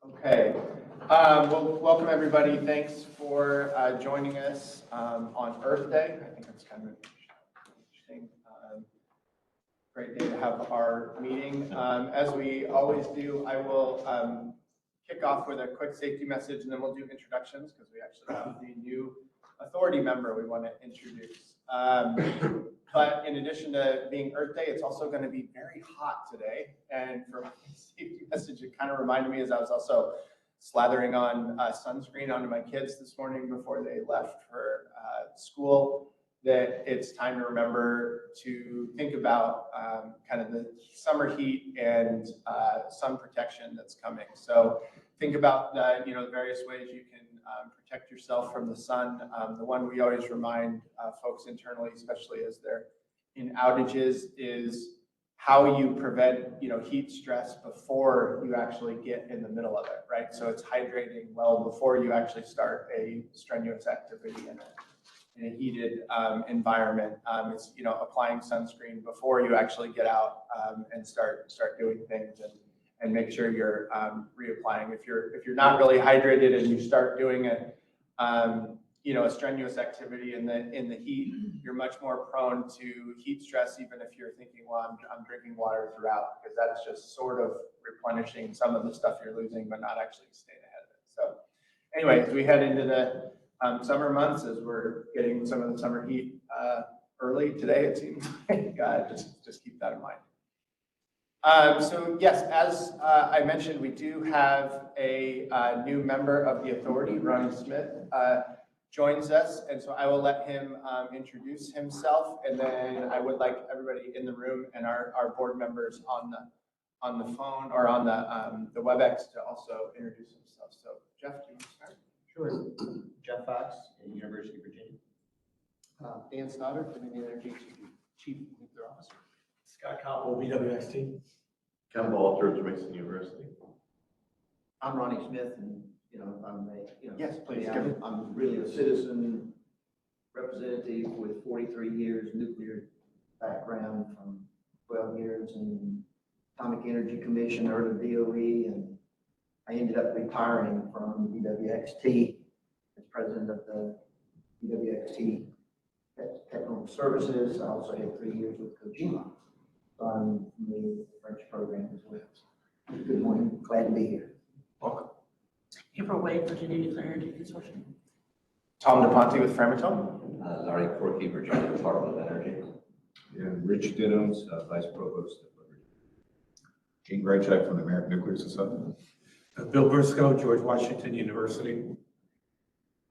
Okay. Well, welcome everybody. Thanks for joining us on Earth Day. I think that's kind of interesting. Great day to have our meeting. As we always do, I will kick off with a quick safety message, and then we'll do introductions because we actually have the new authority member we want to introduce. But in addition to being Earth Day, it's also going to be very hot today. And for my safety message, it kind of reminded me as I was also slathering on sunscreen onto my kids this morning before they left for school, that it's time to remember to think about kind of the summer heat and sun protection that's coming. So think about the various ways you can protect yourself from the sun. The one we always remind folks internally, especially as they're in outages, is how you prevent heat stress before you actually get in the middle of it, right? So it's hydrating well before you actually start a strenuous activity in a heated environment. It's applying sunscreen before you actually get out and start doing things, and make sure you're reapplying. If you're not really hydrated and you start doing a strenuous activity in the heat, you're much more prone to heat stress, even if you're thinking, well, I'm drinking water throughout, because that's just sort of replenishing some of the stuff you're losing, but not actually staying ahead of it. So anyway, as we head into the summer months, as we're getting some of the summer heat early today, it seems like, just keep that in mind. So yes, as I mentioned, we do have a new member of the authority. Ronnie Smith joins us, and so I will let him introduce himself, and then I would like everybody in the room and our board members on the phone or on the WebEx to also introduce themselves. So Jeff, do you want to start? Sure. Jeff Fox at University of Virginia. Dan Stoddard, Dominion Energy Chief Nuclear Officer. Scott Copple, BWXT. Ken Walter, Mason University. I'm Ronnie Smith, and Yes, please. I'm really a citizen representative with 43 years nuclear background, from 12 years in Atomic Energy Commission, early DOE, and I ended up retiring from BWXT as president of the BWXT Technical Services. I also had 3 years with Kojima. So I'm familiar with the French program as well. Good morning, glad to be here. Welcome. April Wade, Virginia Nuclear Energy Consortium. Tom DePonte with Framatome. Larry Corky, Virginia Department of Energy. And Rich Diddams, Vice Provost at Liberty. Gene Graycheck from the American Nuclear Society. Bill Briscoe, George Washington University.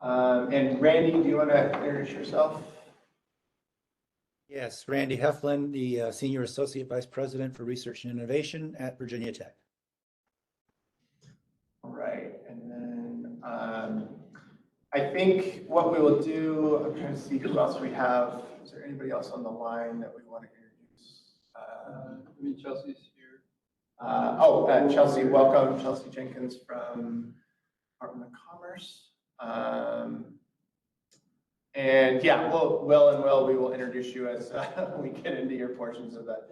And Randy, do you want to introduce yourself? Yes, Randy Heflin, the Senior Associate Vice President for Research and Innovation at Virginia Tech. All right, and then I think what we will do, I'm trying to see who else we have. Is there anybody else on the line that we want to introduce? Chelsea's here. Chelsea, welcome. Chelsea Jenkins from Department of Commerce. And yeah, Will, we will introduce you as we get into your portions of the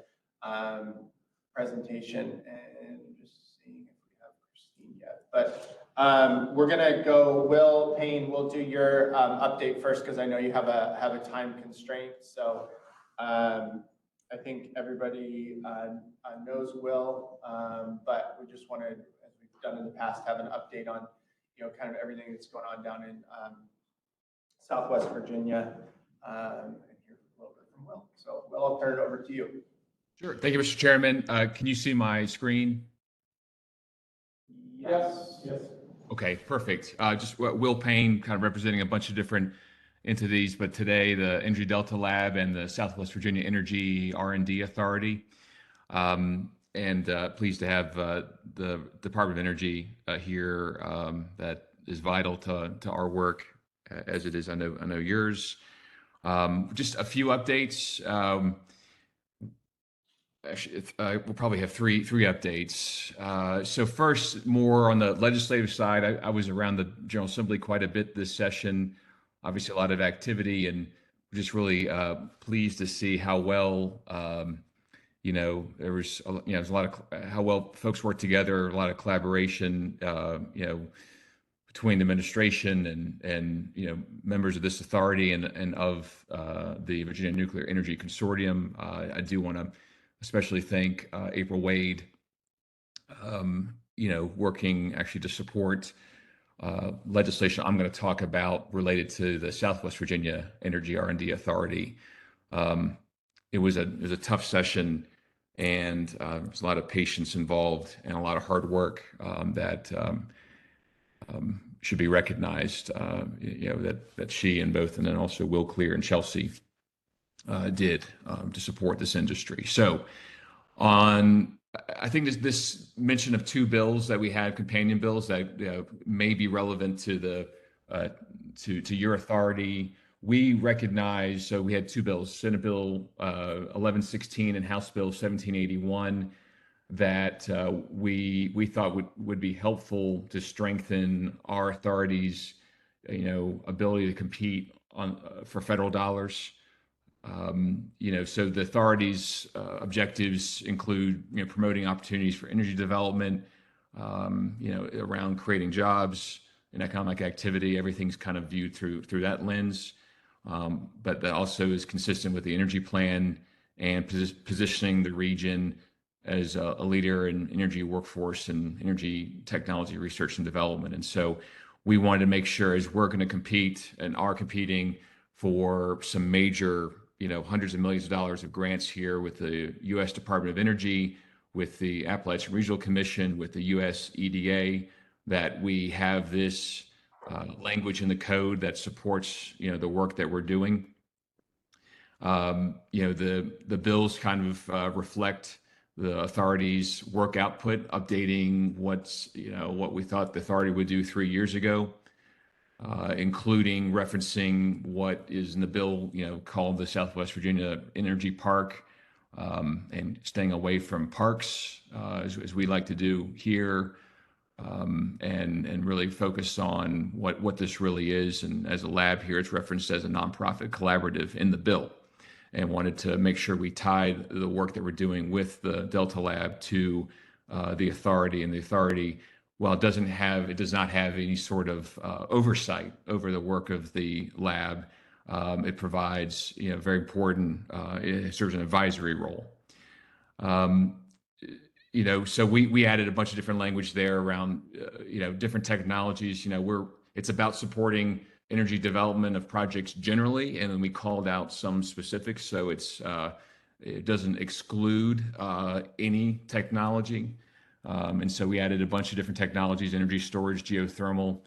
presentation, and just seeing if we have Christine yet. But we're gonna go, Will Payne, we'll do your update first, because I know you have a time constraint. So I think everybody knows Will, but we just want to, as we've done in the past, have an update on kind of everything that's going on down in Southwest Virginia, and hear a little bit from Will. So Will, I'll turn it over to you. Sure. Thank you, Mr. Chairman. Can you see my screen? Yes. Okay, perfect. Just Will Payne, kind of representing a bunch of different entities, but today the Energy Delta Lab and the Southwest Virginia Energy R&D Authority. And pleased to have the Department of Energy here. That is vital to our work, as it is, I know yours. Just a few updates. Actually, we'll probably have three updates. So first, more on the legislative side, I was around the General Assembly quite a bit this session. Obviously, a lot of activity, and we're just really pleased to see how well there was, there's a lot of how well folks work together, a lot of collaboration, between the administration and members of this authority and of the Virginia Nuclear Energy Consortium. I do want to especially thank April Wade, working actually to support legislation I'm going to talk about related to the Southwest Virginia Energy R&D Authority. It was a tough session, and there's a lot of patience involved and a lot of hard work that should be recognized. That she and both, and then also Will Clear and Chelsea did to support this industry. So I think this mention of two bills that we had, companion bills that may be relevant to to your authority. We recognize, so we had two bills, Senate Bill 1116 and House Bill 1781, that we thought would be helpful to strengthen our authorities, ability to compete for federal dollars. So the authority's objectives include, promoting opportunities for energy development, around creating jobs and economic activity. Everything's kind of viewed through that lens. But that also is consistent with the energy plan and positioning the region as a leader in energy workforce and energy technology research and development. And so we wanted to make sure, as we're going to compete and are competing for some major, hundreds of millions of dollars of grants here with the U.S. Department of Energy, with the Appalachian Regional Commission, with the U.S. EDA, that we have this language in the code that supports, the work that we're doing. The bills kind of reflect the authority's work output, updating what we thought the authority would do 3 years ago, including referencing what is in the bill, called the Southwest Virginia Energy Park, and staying away from parks, as we like to do here, and really focus on what this really is. And as a lab here, it's referenced as a nonprofit collaborative in the bill, and wanted to make sure we tied the work that we're doing with the Delta Lab to the authority. And the authority, while it does not have any sort of oversight over the work of the lab, it provides, very important, it serves an advisory role. So we added a bunch of different language there around, different technologies. It's about supporting energy development of projects generally, and then we called out some specifics. So it doesn't exclude any technology. And so we added a bunch of different technologies: energy storage, geothermal,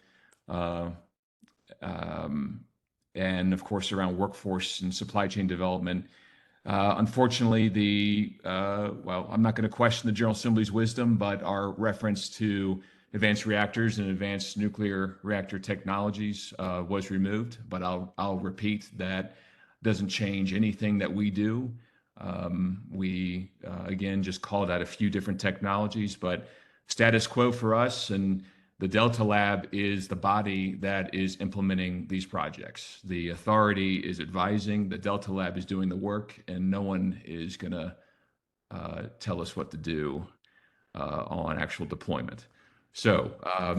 and of course around workforce and supply chain development. Unfortunately, I'm not going to question the General Assembly's wisdom, but our reference to advanced reactors and advanced nuclear reactor technologies was removed. But I'll repeat, that doesn't change anything that we do. We again just called out a few different technologies, but status quo for us. And the Delta Lab is the body that is implementing these projects. The authority is advising, the Delta Lab is doing the work, and no one is going to tell us what to do on actual deployment. So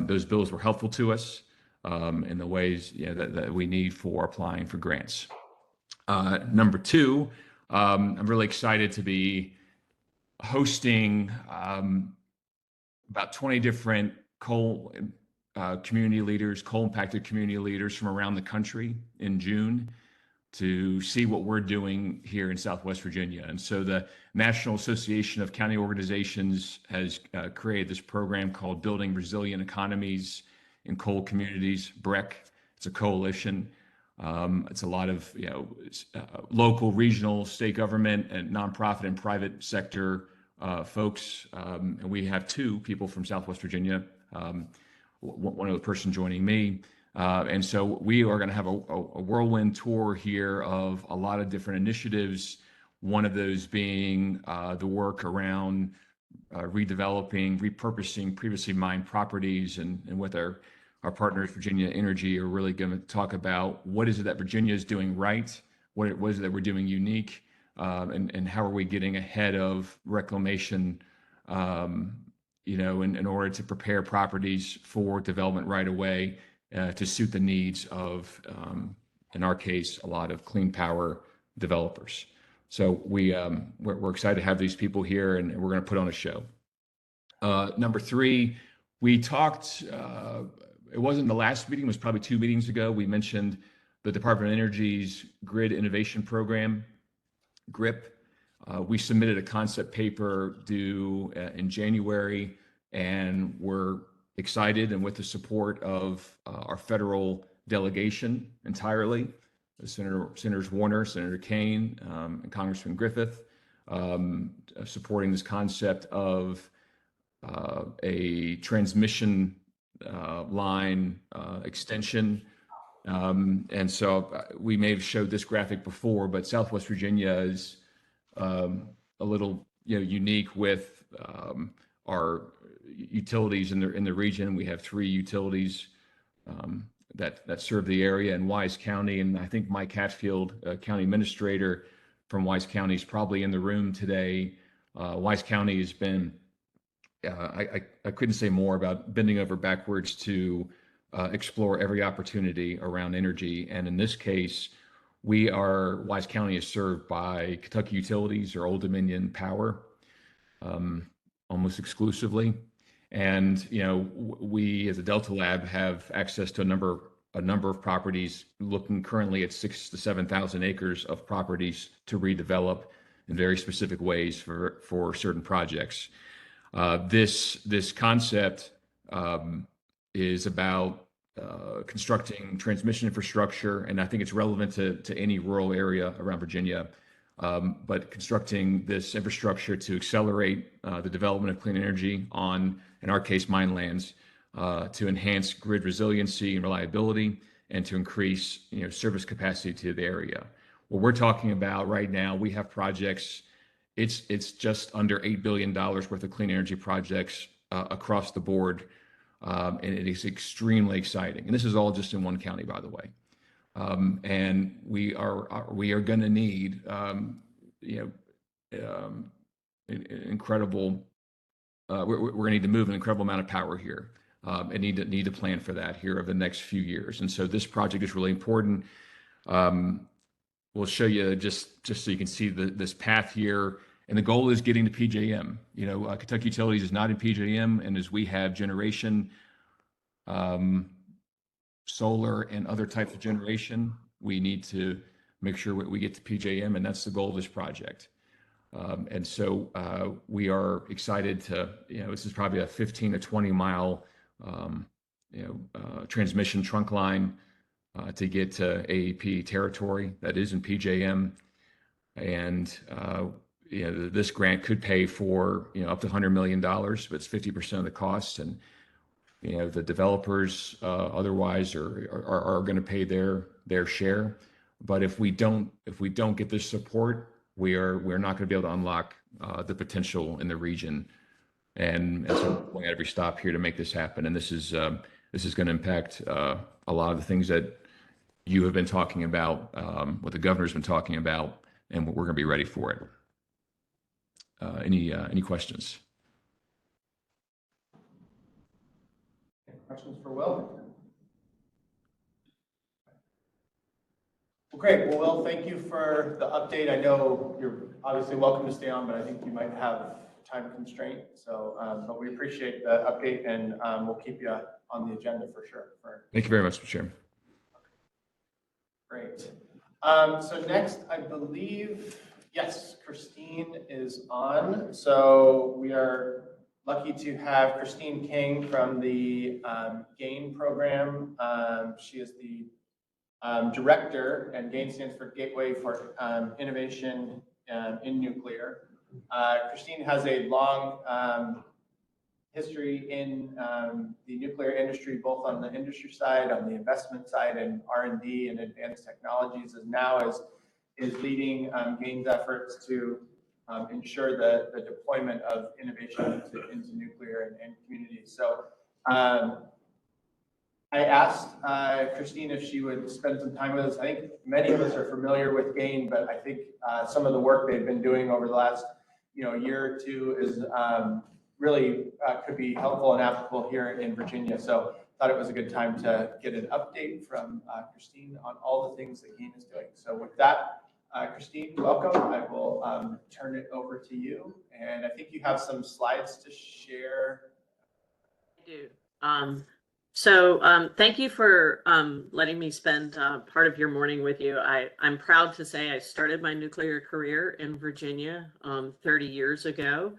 those bills were helpful to us in the ways that we need for applying for grants. Number two, I'm really excited to be hosting about 20 different coal community leaders, coal impacted community leaders from around the country in June, to see what we're doing here in Southwest Virginia. And so the National Association of County Organizations has created this program called Building Resilient Economies in Coal Communities, BREC. It's a coalition. It's a lot of local, regional, state government, and nonprofit and private sector folks. And we have two people from Southwest Virginia, one other person joining me. And so we are going to have a whirlwind tour here of a lot of different initiatives. One of those being the work around redeveloping, repurposing previously mined properties, and with our partners, Virginia Energy, are really going to talk about what is it that Virginia is doing right, what is it that we're doing unique, and how are we getting ahead of reclamation, in order to prepare properties for development right away to suit the needs of, in our case, a lot of clean power developers. So we're excited to have these people here, and we're going to put on a show. Number three, we talked, it wasn't the last meeting, it was probably 2 meetings ago. We mentioned the Department of Energy's Grid Innovation Program, GRIP. We submitted a concept paper due in January, and we're excited, and with the support of our federal delegation entirely, Senators Warner, Senator Kane, and Congressman Griffith, supporting this concept of a transmission line extension. And so we may have showed this graphic before, but Southwest Virginia is a little unique with our utilities in the region. We have 3 utilities that serve the area in Wise County, and I think Mike Hatfield, County Administrator from Wise County, is probably in the room today. Wise County has been, I couldn't say more about bending over backwards to explore every opportunity around energy. And in this case, Wise County is served by Kentucky Utilities or Old Dominion Power, almost exclusively. And, we as a Delta Lab have access to a number of properties, looking currently at 6,000 to 7,000 acres of properties to redevelop in very specific ways for certain projects. This concept is about constructing transmission infrastructure, and I think it's relevant to any rural area around Virginia. But constructing this infrastructure to accelerate the development of clean energy on, in our case, mine lands, to enhance grid resiliency and reliability, and to increase service capacity to the area. What we're talking about right now, we have projects. It's just under $8 billion worth of clean energy projects across the board, and it is extremely exciting. And this is all just in one county, by the way. And we are going to need incredible. We're going to need to move an incredible amount of power here, and need to plan for that here over the next few years. And so this project is really important. We'll show you just so you can see this path here. And the goal is getting to PJM. Kentucky Utilities is not in PJM, and as we have generation, solar and other types of generation, we need to make sure we get to PJM, and that's the goal of this project. And so we are excited to, this is probably a 15 to 20 mile, transmission trunk line to get to AEP territory that is in PJM. And, this grant could pay for, up to $100 million, but it's 50% of the cost. And, the developers otherwise are going to pay their share. But if we don't get this support, we're not going to be able to unlock the potential in the region. And so we're going at every stop here to make this happen. And this is going to impact a lot of the things that you have been talking about, what the governor's been talking about, and we're going to be ready for it. Any questions? Any questions for Will? Well, great. Well, Will, thank you for the update. I know you're obviously welcome to stay on, but I think you might have time constraint. So, but we appreciate the update, and we'll keep you on the agenda for sure. Thank you very much, Mr. Chairman. Great. So next, I believe, yes, Christine is on. So we are lucky to have Christine King from the GAIN program. She is the director, and GAIN stands for Gateway for Innovation in Nuclear. Christine has a long history in the nuclear industry, both on the industry side, on the investment side, and R&D and advanced technologies, and now is leading GAIN's efforts to ensure the deployment of innovation into nuclear and communities. So I asked Christine if she would spend some time with us. I think many of us are familiar with GAIN, but I think some of the work they've been doing over the last year or two is really could be helpful and applicable here in Virginia. So thought it was a good time to get an update from Christine on all the things that GAIN is doing. So with that, Christine, welcome. I will turn it over to you. And I think you have some slides to share. I do. Thank you for letting me spend part of your morning with you. I'm proud to say I started my nuclear career in Virginia 30 years ago.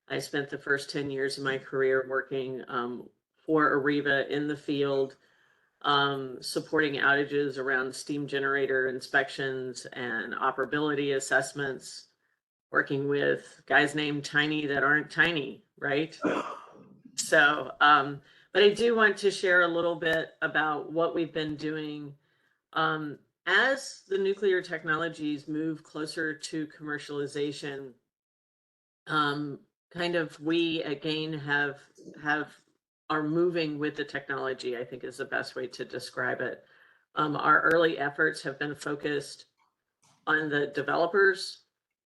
I spent the first 10 years of my career working for Areva in the field, supporting outages around steam generator inspections and operability assessments, working with guys named Tiny that aren't tiny, right? So, but I do want to share a little bit about what we've been doing. As the nuclear technologies move closer to commercialization, we again are moving with the technology, I think is the best way to describe it. Our early efforts have been focused on the developers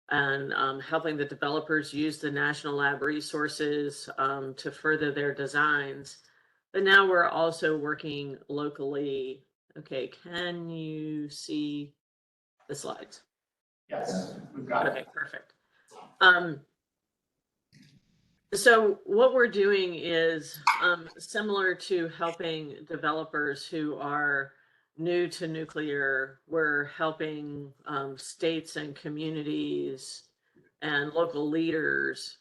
and helping the developers use the national lab resources to further their designs. But now we're also working locally. Okay, can you see the slides? Yes, we've got Okay, it. perfect. So what we're doing is similar to helping developers who are new to nuclear. We're helping states and communities and local leaders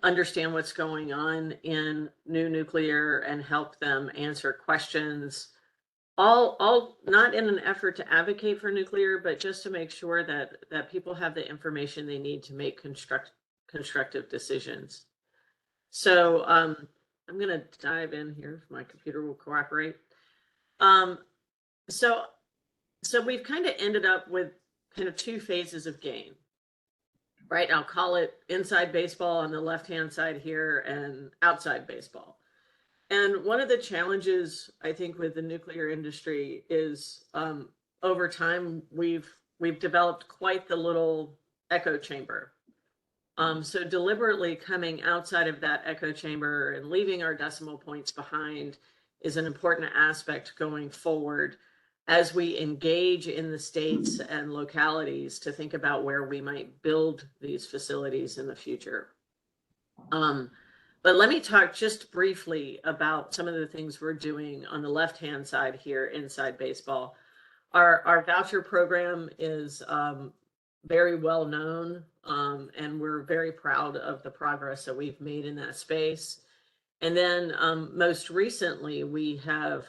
understand what's going on in new nuclear and help them answer questions. All not in an effort to advocate for nuclear, but just to make sure that people have the information they need to make constructive decisions. So I'm going to dive in here if my computer will cooperate. So we've kind of ended up with kind of two phases of GAIN, right? I'll call it inside baseball on the left-hand side here and outside baseball. And one of the challenges I think with the nuclear industry is over time we've developed quite the little echo chamber. So deliberately coming outside of that echo chamber and leaving our decimal points behind is an important aspect going forward as we engage in the states and localities to think about where we might build these facilities in the future. But let me talk just briefly about some of the things we're doing on the left-hand side here inside baseball. Our voucher program is very well known, and we're very proud of the progress that we've made in that space. And then most recently, we have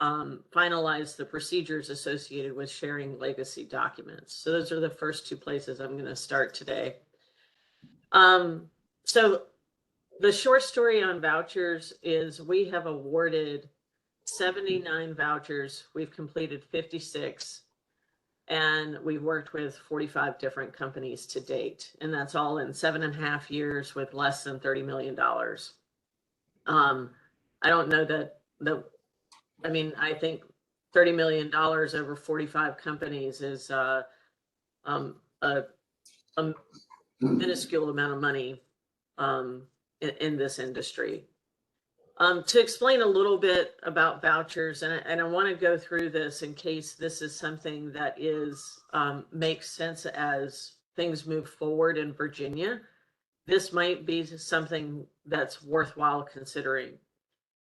finalized the procedures associated with sharing legacy documents. So those are the first two places I'm going to start today. So the short story on vouchers is we have awarded 79 vouchers. We've completed 56. And we've worked with 45 different companies to date. And that's all in 7.5 years with less than $30 million. I don't know I think $30 million over 45 companies is a minuscule amount of money in this industry. To explain a little bit about vouchers, and I want to go through this in case this is something that makes sense as things move forward in Virginia. This might be something that's worthwhile considering.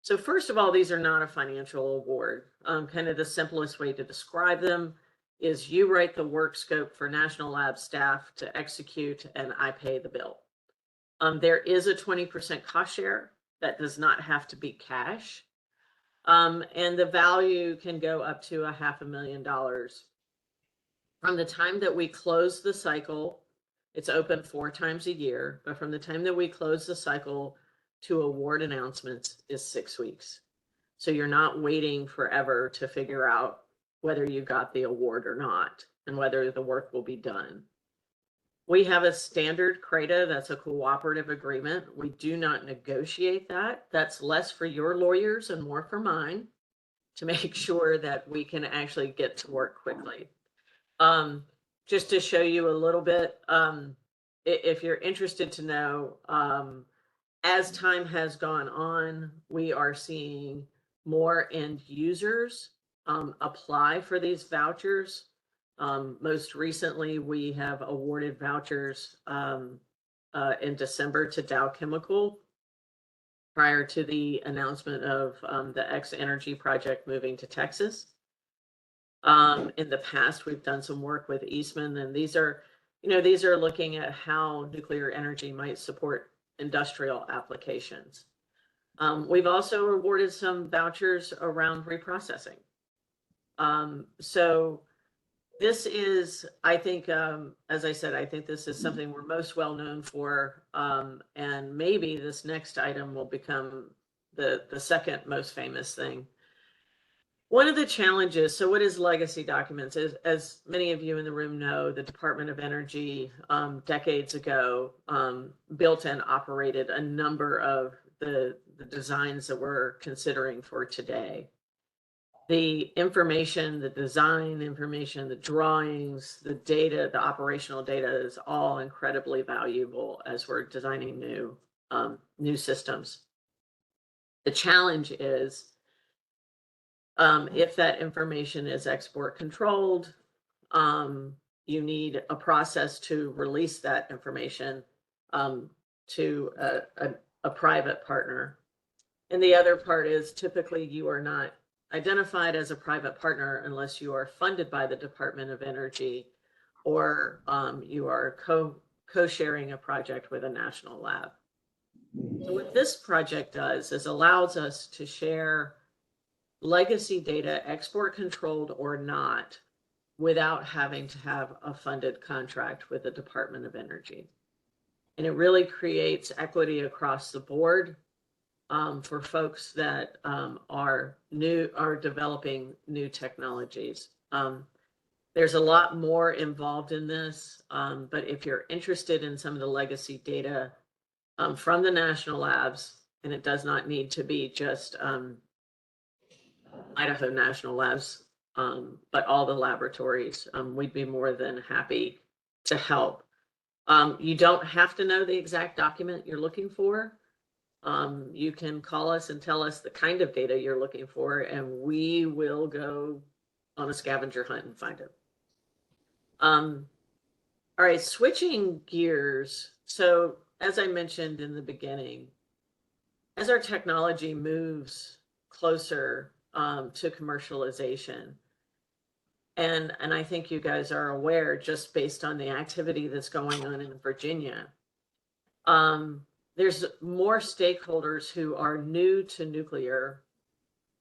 So first of all, these are not a financial award. Kind of the simplest way to describe them is you write the work scope for national lab staff to execute, and I pay the bill. There is a 20% cost share. That does not have to be cash. And the value can go up to $500,000. From the time that we close the cycle, it's open 4 times a year, but from the time that we close the cycle to award announcements is 6 weeks. So you're not waiting forever to figure out whether you got the award or not and whether the work will be done. We have a standard CRADA, that's a cooperative agreement. We do not negotiate that. That's less for your lawyers and more for mine to make sure that we can actually get to work quickly. Just to show you a little bit, if you're interested to know, as time has gone on, we are seeing more end users apply for these vouchers. Most recently, we have awarded vouchers in December to Dow Chemical prior to the announcement of the X Energy project moving to Texas. In the past, we've done some work with Eastman, and these are looking at how nuclear energy might support industrial applications. We've also awarded some vouchers around reprocessing. So this is, I think, as I said, I think this is something we're most well known for, and maybe this next item will become the second most famous thing. One of the challenges, so what is legacy documents? As many of you in the room know, the Department of Energy decades ago built and operated a number of the designs that we're considering for today. The information, the design information, the drawings, the data, the operational data is all incredibly valuable as we're designing new systems. The challenge is if that information is export controlled, you need a process to release that information to a private partner. And the other part is typically you are not identified as a private partner unless you are funded by the Department of Energy or you are co-sharing a project with a national lab. So what this project does is allows us to share legacy data, export controlled or not, without having to have a funded contract with the Department of Energy. And it really creates equity across the board for folks that are developing new technologies. There's a lot more involved in this, but if you're interested in some of the legacy data from the national labs, and it does not need to be just Idaho National Labs, but all the laboratories, we'd be more than happy to help. You don't have to know the exact document you're looking for. You can call us and tell us the kind of data you're looking for, and we will go on a scavenger hunt and find it. All right, switching gears. So as I mentioned in the beginning, as our technology moves closer to commercialization, and I think you guys are aware just based on the activity that's going on in Virginia, there's more stakeholders who are new to nuclear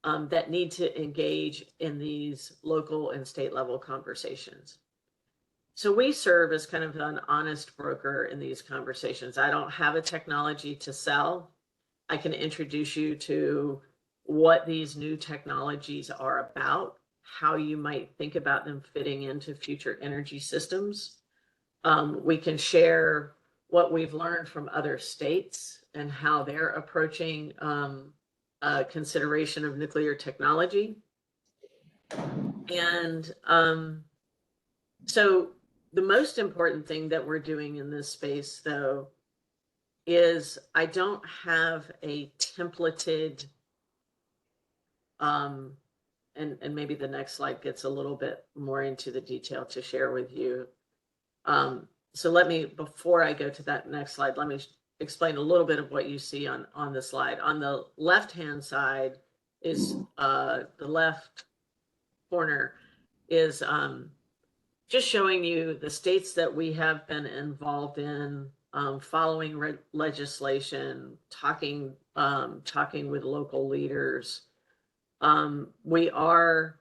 that need to engage in these local and state level conversations. So we serve as kind of an honest broker in these conversations. I don't have a technology to sell. I can introduce you to what these new technologies are about, how you might think about them fitting into future energy systems. We can share what we've learned from other states and how they're approaching consideration of nuclear technology. And so the most important thing that we're doing in this space, though, is I don't have a templated, and maybe the next slide gets a little bit more into the detail to share with you. So let me, before I go to that next slide, let me explain a little bit of what you see on the slide. On the left-hand side is, the left corner is just showing you the states that we have been involved in, following legislation, talking with local leaders. We are,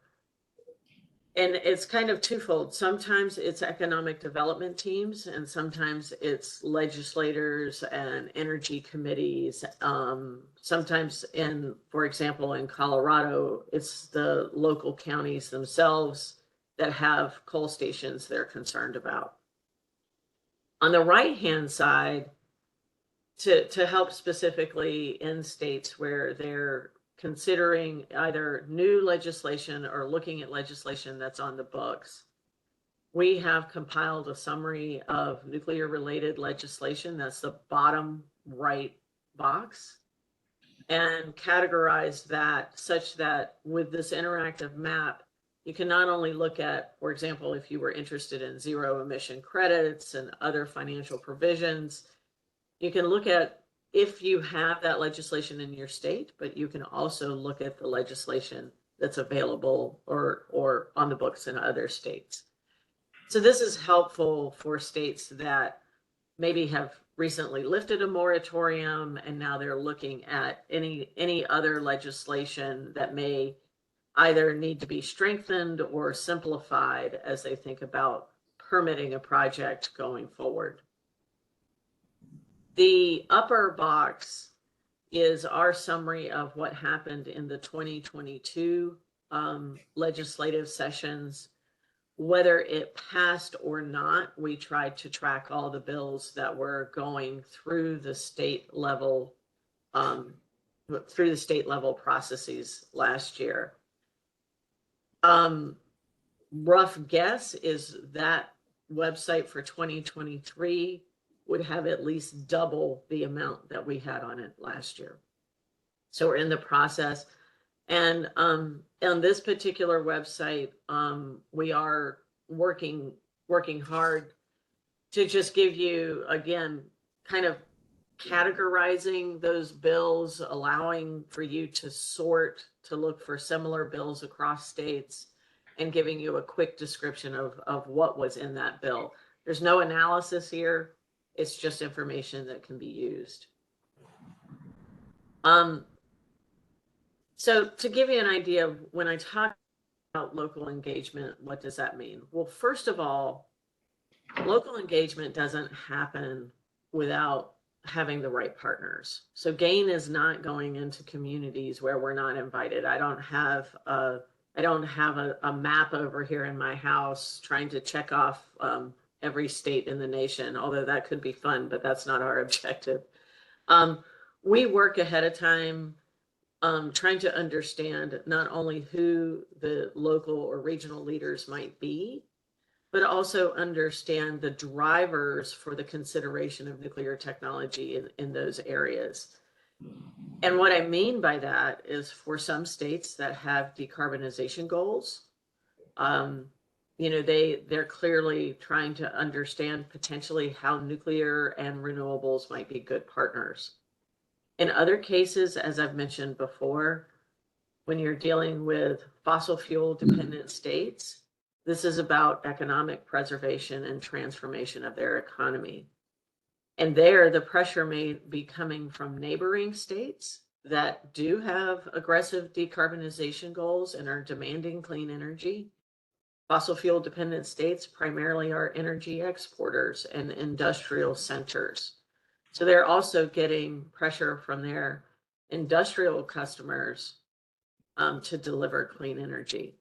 and it's kind of twofold. Sometimes it's economic development teams, and sometimes it's legislators and energy committees. Sometimes for example, in Colorado, it's the local counties themselves that have coal stations they're concerned about. On the right-hand side, to help specifically in states where they're considering either new legislation or looking at legislation that's on the books, we have compiled a summary of nuclear-related legislation. That's the bottom right box, and categorize that such that with this interactive map, you can not only look at, for example, if you were interested in zero emission credits and other financial provisions, you can look at if you have that legislation in your state, but you can also look at the legislation that's available or on the books in other states. So this is helpful for states that maybe have recently lifted a moratorium and now they're looking at any other legislation that may either need to be strengthened or simplified as they think about permitting a project going forward. The upper box is our summary of what happened in the 2022 legislative sessions. Whether it passed or not, we tried to track all the bills that were going through the state level processes last year. Rough guess is that website for 2023 would have at least double the amount that we had on it last year. So we're in the process. And on this particular website, we are working hard to just give you, again, kind of categorizing those bills, allowing for you to sort, to look for similar bills across states, and giving you a quick description of what was in that bill. There's no analysis here. It's just information that can be used. So to give you an idea of when I talk about local engagement, what does that mean? Well, first of all, local engagement doesn't happen without having the right partners. So GAIN is not going into communities where we're not invited. I don't have a map over here in my house trying to check off every state in the nation, although that could be fun, but that's not our objective. We work ahead of time trying to understand not only who the local or regional leaders might be, but also understand the drivers for the consideration of nuclear technology in those areas. And what I mean by that is for some states that have decarbonization goals, they're clearly trying to understand potentially how nuclear and renewables might be good partners. In other cases, as I've mentioned before, when you're dealing with fossil fuel dependent states, this is about economic preservation and transformation of their economy. And there, the pressure may be coming from neighboring states that do have aggressive decarbonization goals and are demanding clean energy. Fossil fuel dependent states primarily are energy exporters and industrial centers. So they're also getting pressure from their industrial customers to deliver clean energy.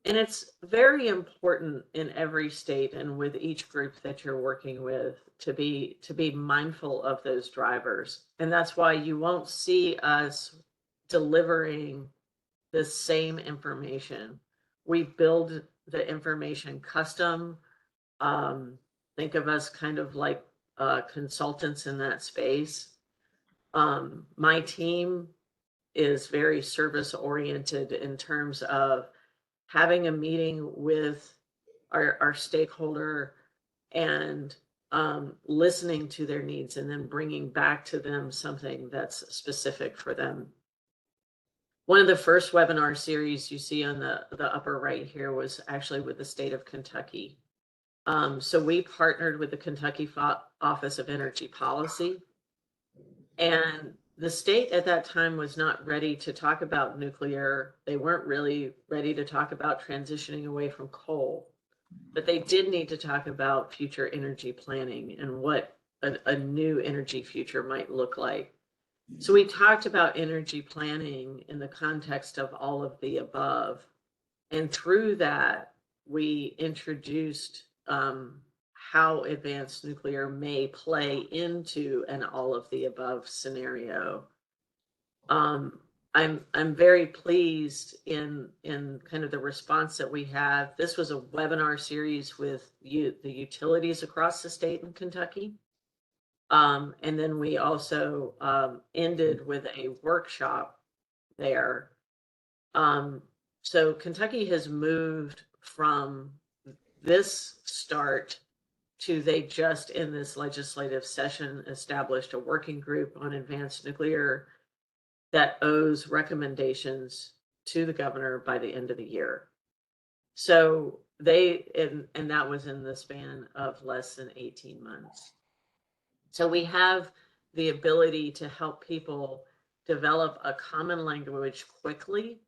And it's very important in every state and with each group that you're working with to be mindful of those drivers. And that's why you won't see us delivering the same information. We build the information custom. Think of us kind of like consultants in that space. My team is very service oriented in terms of having a meeting with our stakeholder and listening to their needs and then bringing back to them something that's specific for them. One of the first webinar series you see on the upper right here was actually with the state of Kentucky. So we partnered with the Kentucky Office of Energy Policy, and the state at that time was not ready to talk about nuclear. They weren't really ready to talk about transitioning away from coal, but they did need to talk about future energy planning and what a new energy future might look like. So we talked about energy planning in the context of all of the above. And through that, we introduced how advanced nuclear may play into an all of the above scenario. I'm very pleased in kind of the response that we have. This was a webinar series with the utilities across the state in Kentucky. And then we also ended with a workshop there. So Kentucky has moved from this start to they just in this legislative session established a working group on advanced nuclear that owes recommendations to the governor by the end of the year. So and that was in the span of less than 18 months. So we have the ability to help people develop a common language quickly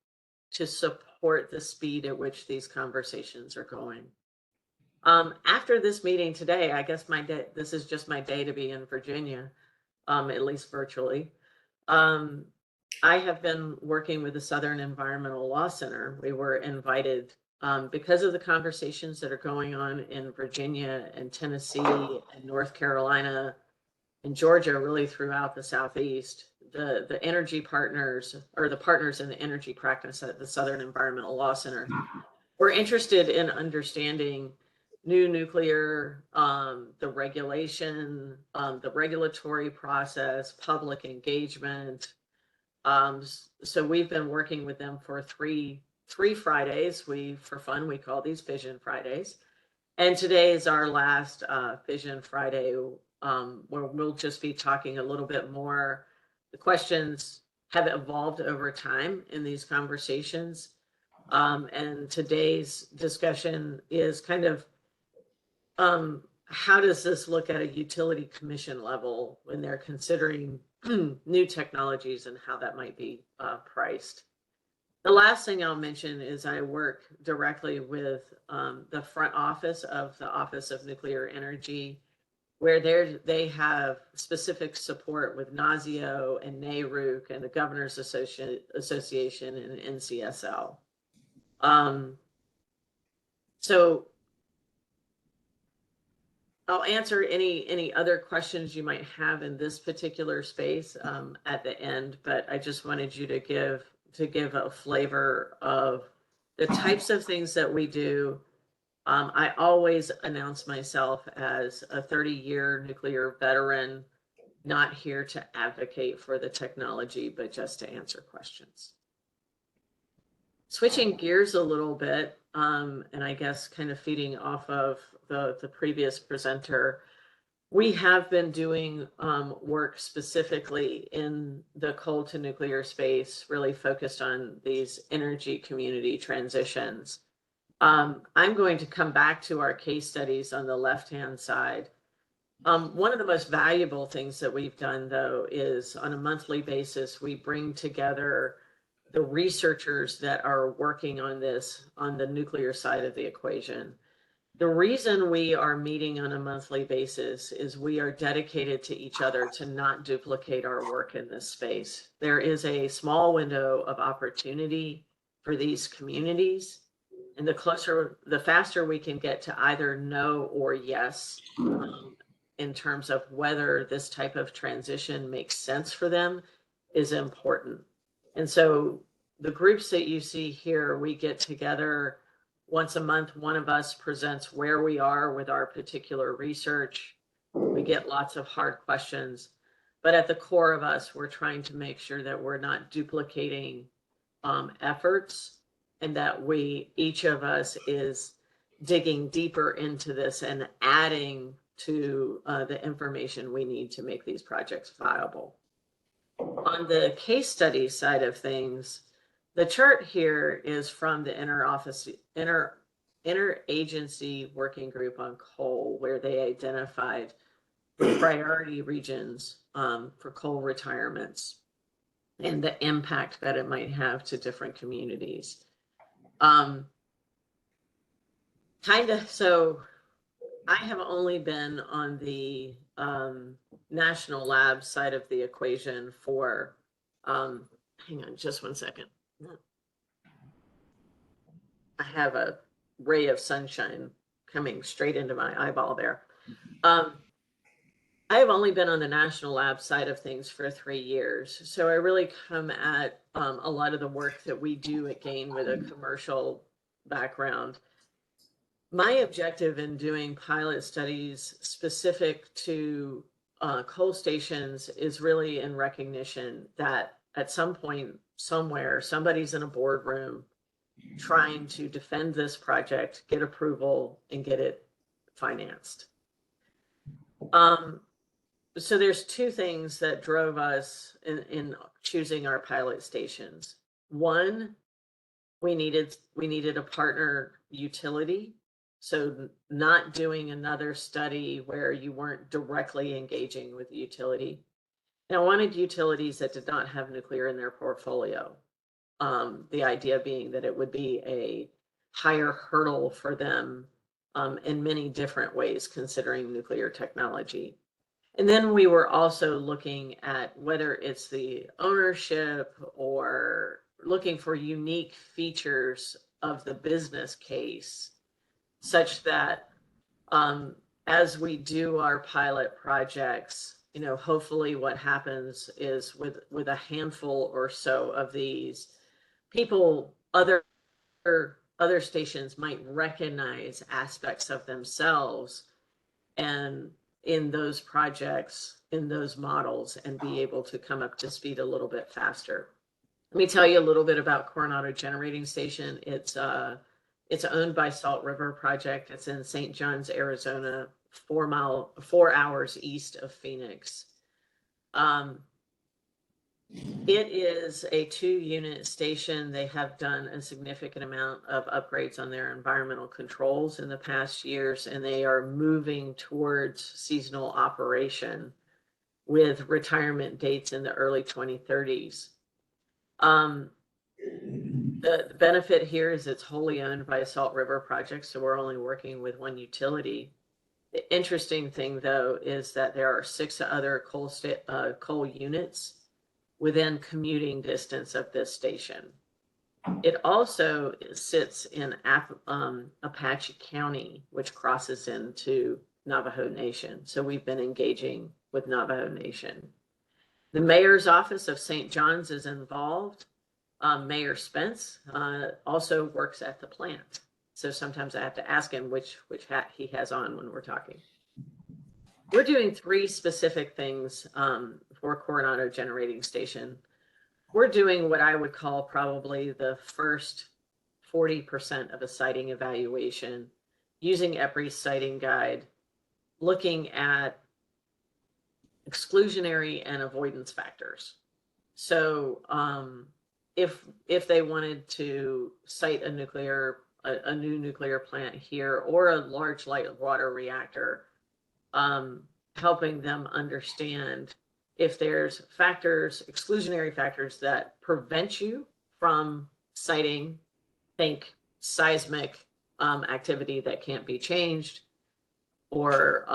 to support the speed at which these conversations are going. After this meeting today, I guess this is just my day to be in Virginia, at least virtually. I have been working with the Southern Environmental Law Center. We were invited because of the conversations that are going on in Virginia and Tennessee and North Carolina and Georgia, really throughout the Southeast. The energy partners, or the partners in the energy practice at the Southern Environmental Law Center, were interested in understanding new nuclear, the regulation, the regulatory process, public engagement. So we've been working with them for three Fridays. For fun, we call these Vision Fridays. And today is our last Vision Friday, where we'll just be talking a little bit more. The questions have evolved over time in these conversations. And today's discussion is kind of how does this look at a utility commission level when they're considering new technologies and how that might be priced. The last thing I'll mention is I work directly with the front office of the Office of Nuclear Energy, where they have specific support with NASIO and NARUC and the Governors Association and NCSL. So I'll answer any other questions you might have in this particular space at the end, but I just wanted you to give a flavor of the types of things that we do. I always announce myself as a 30-year nuclear veteran, not here to advocate for the technology, but just to answer questions. Switching gears a little bit, and I guess kind of feeding off of the previous presenter, we have been doing work specifically in the coal to nuclear space, really focused on these energy community transitions. I'm going to come back to our case studies on the left-hand side. One of the most valuable things that we've done, though, is on a monthly basis, we bring together the researchers that are working on this on the nuclear side of the equation. The reason we are meeting on a monthly basis is we are dedicated to each other to not duplicate our work in this space. There is a small window of opportunity for these communities, and the faster we can get to either no or yes in terms of whether this type of transition makes sense for them is important. And so the groups that you see here, we get together once a month. One of us presents where we are with our particular research. We get lots of hard questions, but at the core of us, we're trying to make sure that we're not duplicating efforts, and that each of us is digging deeper into this and adding to the information we need to make these projects viable. On the case study side of things, the chart here is from the interagency working group on coal, where they identified the priority regions for coal retirements and the impact that it might have to different communities. So I have only been on the national lab side of the equation for, hang on just one second. I have a ray of sunshine coming straight into my eyeball there. I have only been on the national lab side of things for 3 years, so I really come at a lot of the work that we do at Gain with a commercial background. My objective in doing pilot studies specific to coal stations is really in recognition that at some point, somewhere, somebody's in a boardroom trying to defend this project, get approval, and get it financed. So there's two things that drove us in choosing our pilot stations. One, we needed a partner utility. So not doing another study where you weren't directly engaging with the utility. And I wanted utilities that did not have nuclear in their portfolio. The idea being that it would be a higher hurdle for them in many different ways, considering nuclear technology. And then we were also looking at whether it's the ownership or looking for unique features of the business case, such that as we do our pilot projects, hopefully what happens is with a handful or so of these people, other stations might recognize aspects of themselves and in those projects, in those models, and be able to come up to speed a little bit faster. Let me tell you a little bit about Coronado Generating Station. It's owned by Salt River Project. It's in St. John's, Arizona, 4 hours east of Phoenix. It is a 2-unit station. They have done a significant amount of upgrades on their environmental controls in the past years, and they are moving towards seasonal operation with retirement dates in the early 2030s. The benefit here is it's wholly owned by Salt River Project, so we're only working with one utility. The interesting thing, though, is that there are 6 other coal units within commuting distance of this station. It also sits in Apache County, which crosses into Navajo Nation. So we've been engaging with Navajo Nation. The mayor's office of St. John's is involved. Mayor Spence also works at the plant. So sometimes I have to ask him which hat he has on when we're talking. We're doing 3 specific things for Coronado Generating Station. We're doing what I would call probably the first 40% of a siting evaluation, using EPRI's siting guide, looking at exclusionary and avoidance factors. So if they wanted to site a new nuclear plant here or a large light water reactor, helping them understand if there's exclusionary factors that prevent you from siting, think seismic activity that can't be changed, or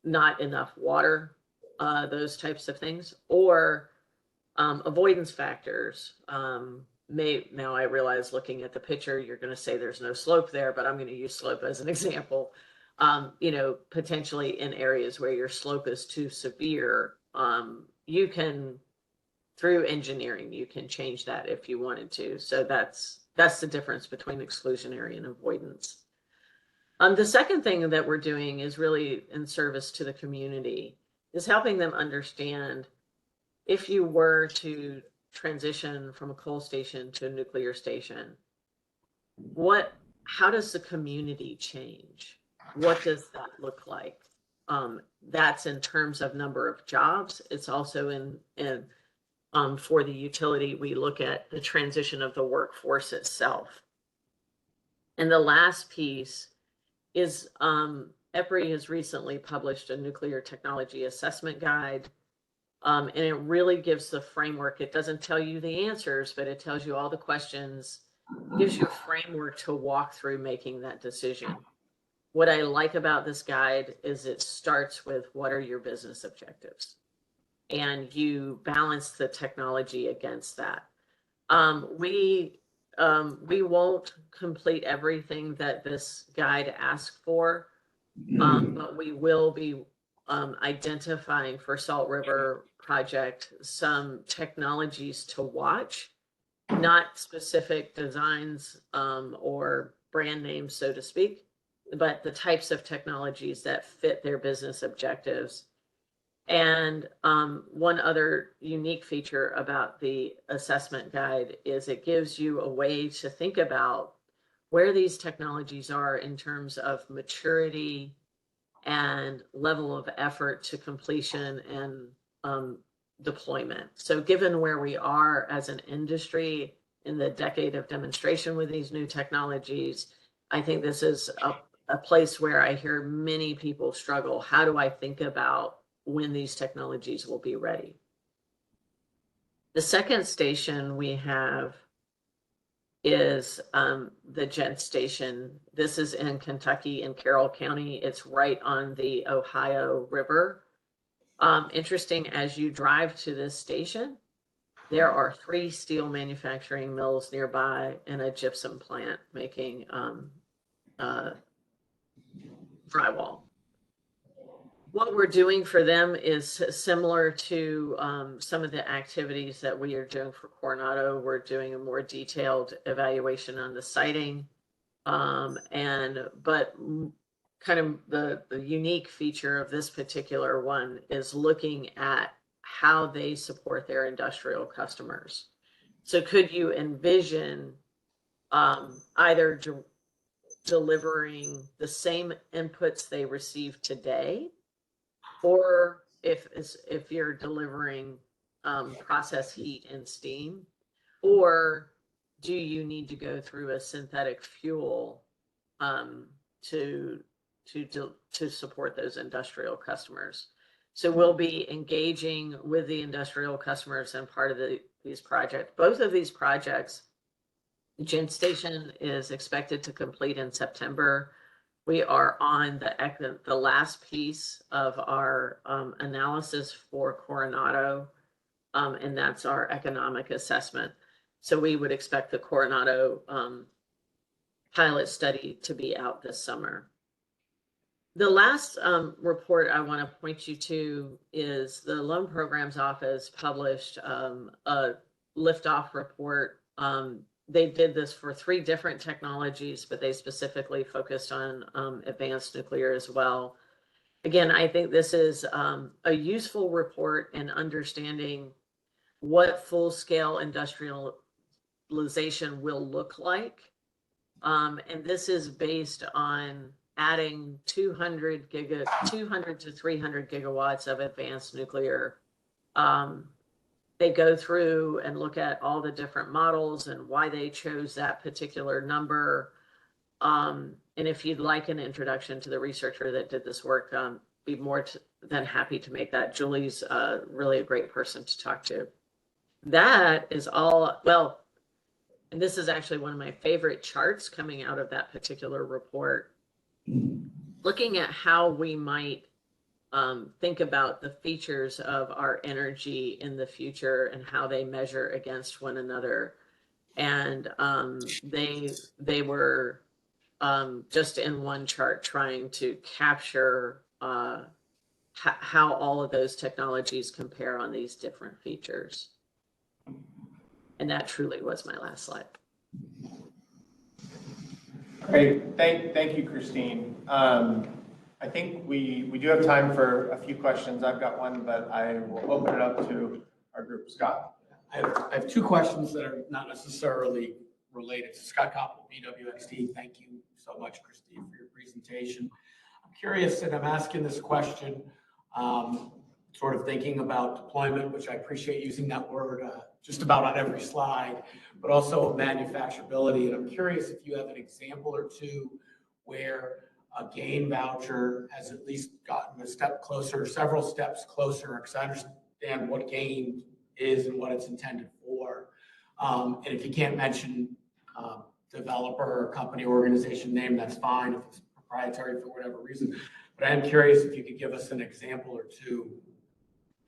not enough water, those types of things, or avoidance factors. Now I realize looking at the picture, you're going to say there's no slope there, but I'm going to use slope as an example. Potentially in areas where your slope is too severe, you can, through engineering, you can change that if you wanted to. So that's the difference between exclusionary and avoidance. The second thing that we're doing is really in service to the community, is helping them understand if you were to transition from a coal station to a nuclear station, how does the community change? What does that look like? That's in terms of number of jobs. It's also for the utility, we look at the transition of the workforce itself. And the last piece is EPRI has recently published a nuclear technology assessment guide. And it really gives the framework. It doesn't tell you the answers, but it tells you all the questions, gives you a framework to walk through making that decision. What I like about this guide is it starts with what are your business objectives? And you balance the technology against that. We won't complete everything that this guide asks for, But we will be identifying for Salt River project some technologies to watch, not specific designs or brand names, so to speak, but the types of technologies that fit their business objectives. And one other unique feature about the assessment guide is it gives you a way to think about where these technologies are in terms of maturity and level of effort to completion and deployment. So given where we are as an industry in the decade of demonstration with these new technologies, I think this is a place where I hear many people struggle. How do I think about when these technologies will be ready? The second station we have is the Jet Station. This is in Kentucky in Carroll County. It's right on the Ohio River. Interesting, as you drive to this station, there are 3 steel manufacturing mills nearby and a gypsum plant making drywall. What we're doing for them is similar to some of the activities that we are doing for Coronado. We're doing a more detailed evaluation on the siting. But kind of the unique feature of this particular one is looking at how they support their industrial customers. So could you envision either delivering the same inputs they receive today, or if you're delivering process heat and steam, or do you need to go through a synthetic fuel to support those industrial customers? So we'll be engaging with the industrial customers and part of these projects. Both of these projects, Gent Station is expected to complete in September. We are on the last piece of our analysis for Coronado, and that's our economic assessment. So we would expect the Coronado pilot study to be out this summer. The last report I want to point you to is the Loan Programs Office published a liftoff report. They did this for 3 different technologies, but they specifically focused on advanced nuclear as well. Again, I think this is a useful report in understanding what full-scale industrialization will look like. And this is based on adding 200 to 300 gigawatts of advanced nuclear. They go through and look at all the different models and why they chose that particular number. And if you'd like an introduction to the researcher that did this work, be more than happy to make that. Julie's really a great person to talk to. That is all, well, and this is actually one of my favorite charts coming out of that particular report, looking at how we might think about the features of our energy in the future and how they measure against one another. And they were just in one chart trying to capture how all of those technologies compare on these different features. And that truly was my last slide. Great, thank you, Christine. I think we do have time for a few questions. I've got one, but I will open it up to our group. Scott? I have 2 questions that are not necessarily related. Scott Koppel, BWXT. Thank you so much, Christine, for your presentation. I'm curious, and I'm asking this question, sort of thinking about deployment, which I appreciate using that word just about on every slide, but also manufacturability. And I'm curious if you have an example or 2 where a GAIN voucher has at least gotten a step closer, several steps closer, because I understand what GAIN is and what it's intended for. And if you can't mention developer or company organization name, that's fine if it's proprietary for whatever reason. But I am curious if you could give us an example or 2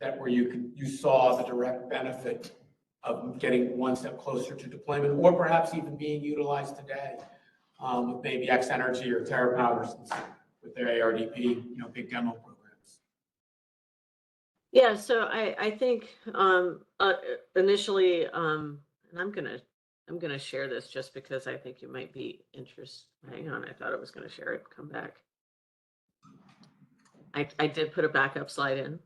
that where you saw the direct benefit of getting one step closer to deployment, or perhaps even being utilized today with maybe X Energy or TerraPower, since with their ARDP, big demo programs. Yeah, so I think initially, and I'm gonna share this just because I think you might be interested. Hang on, I thought I was gonna share it. Come back. I did put a backup slide in,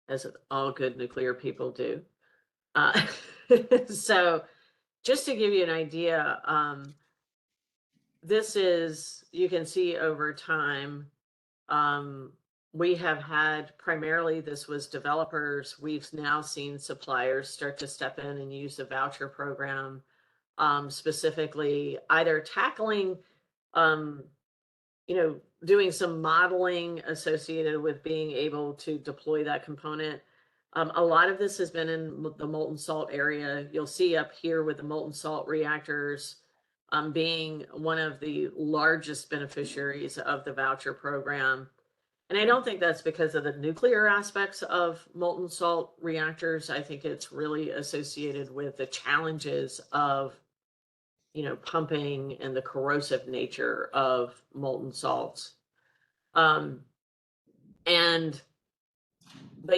as all good nuclear people do. So just to give you an idea, this is, you can see over time, we have had primarily, this was developers. We've now seen suppliers start to step in and use the voucher program, specifically either tackling, doing some modeling associated with being able to deploy that component. A lot of this has been in the molten salt area. You'll see up here with the molten salt reactors, being one of the largest beneficiaries of the voucher program. And I don't think that's because of the nuclear aspects of molten salt reactors. I think it's really associated with the challenges of, pumping and the corrosive nature of molten salts. But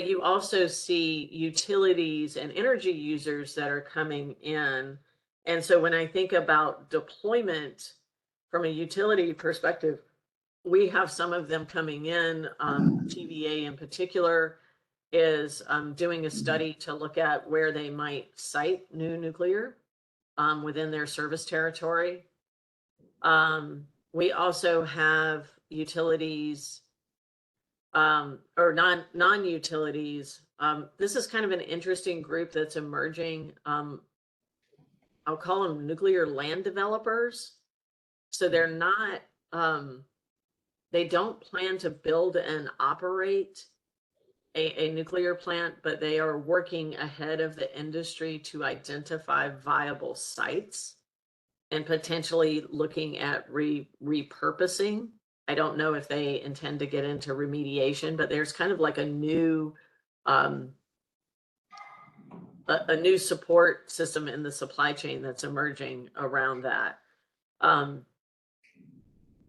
you also see utilities and energy users that are coming in. And so when I think about deployment from a utility perspective, we have some of them coming in. TVA in particular is doing a study to look at where they might site new nuclear within their service territory. We also have utilities or non-utilities. This is kind of an interesting group that's emerging. I'll call them nuclear land developers. So they're not, they don't plan to build and operate a nuclear plant, but they are working ahead of the industry to identify viable sites and potentially looking at repurposing. I don't know if they intend to get into remediation, but there's kind of like a new support system in the supply chain that's emerging around that.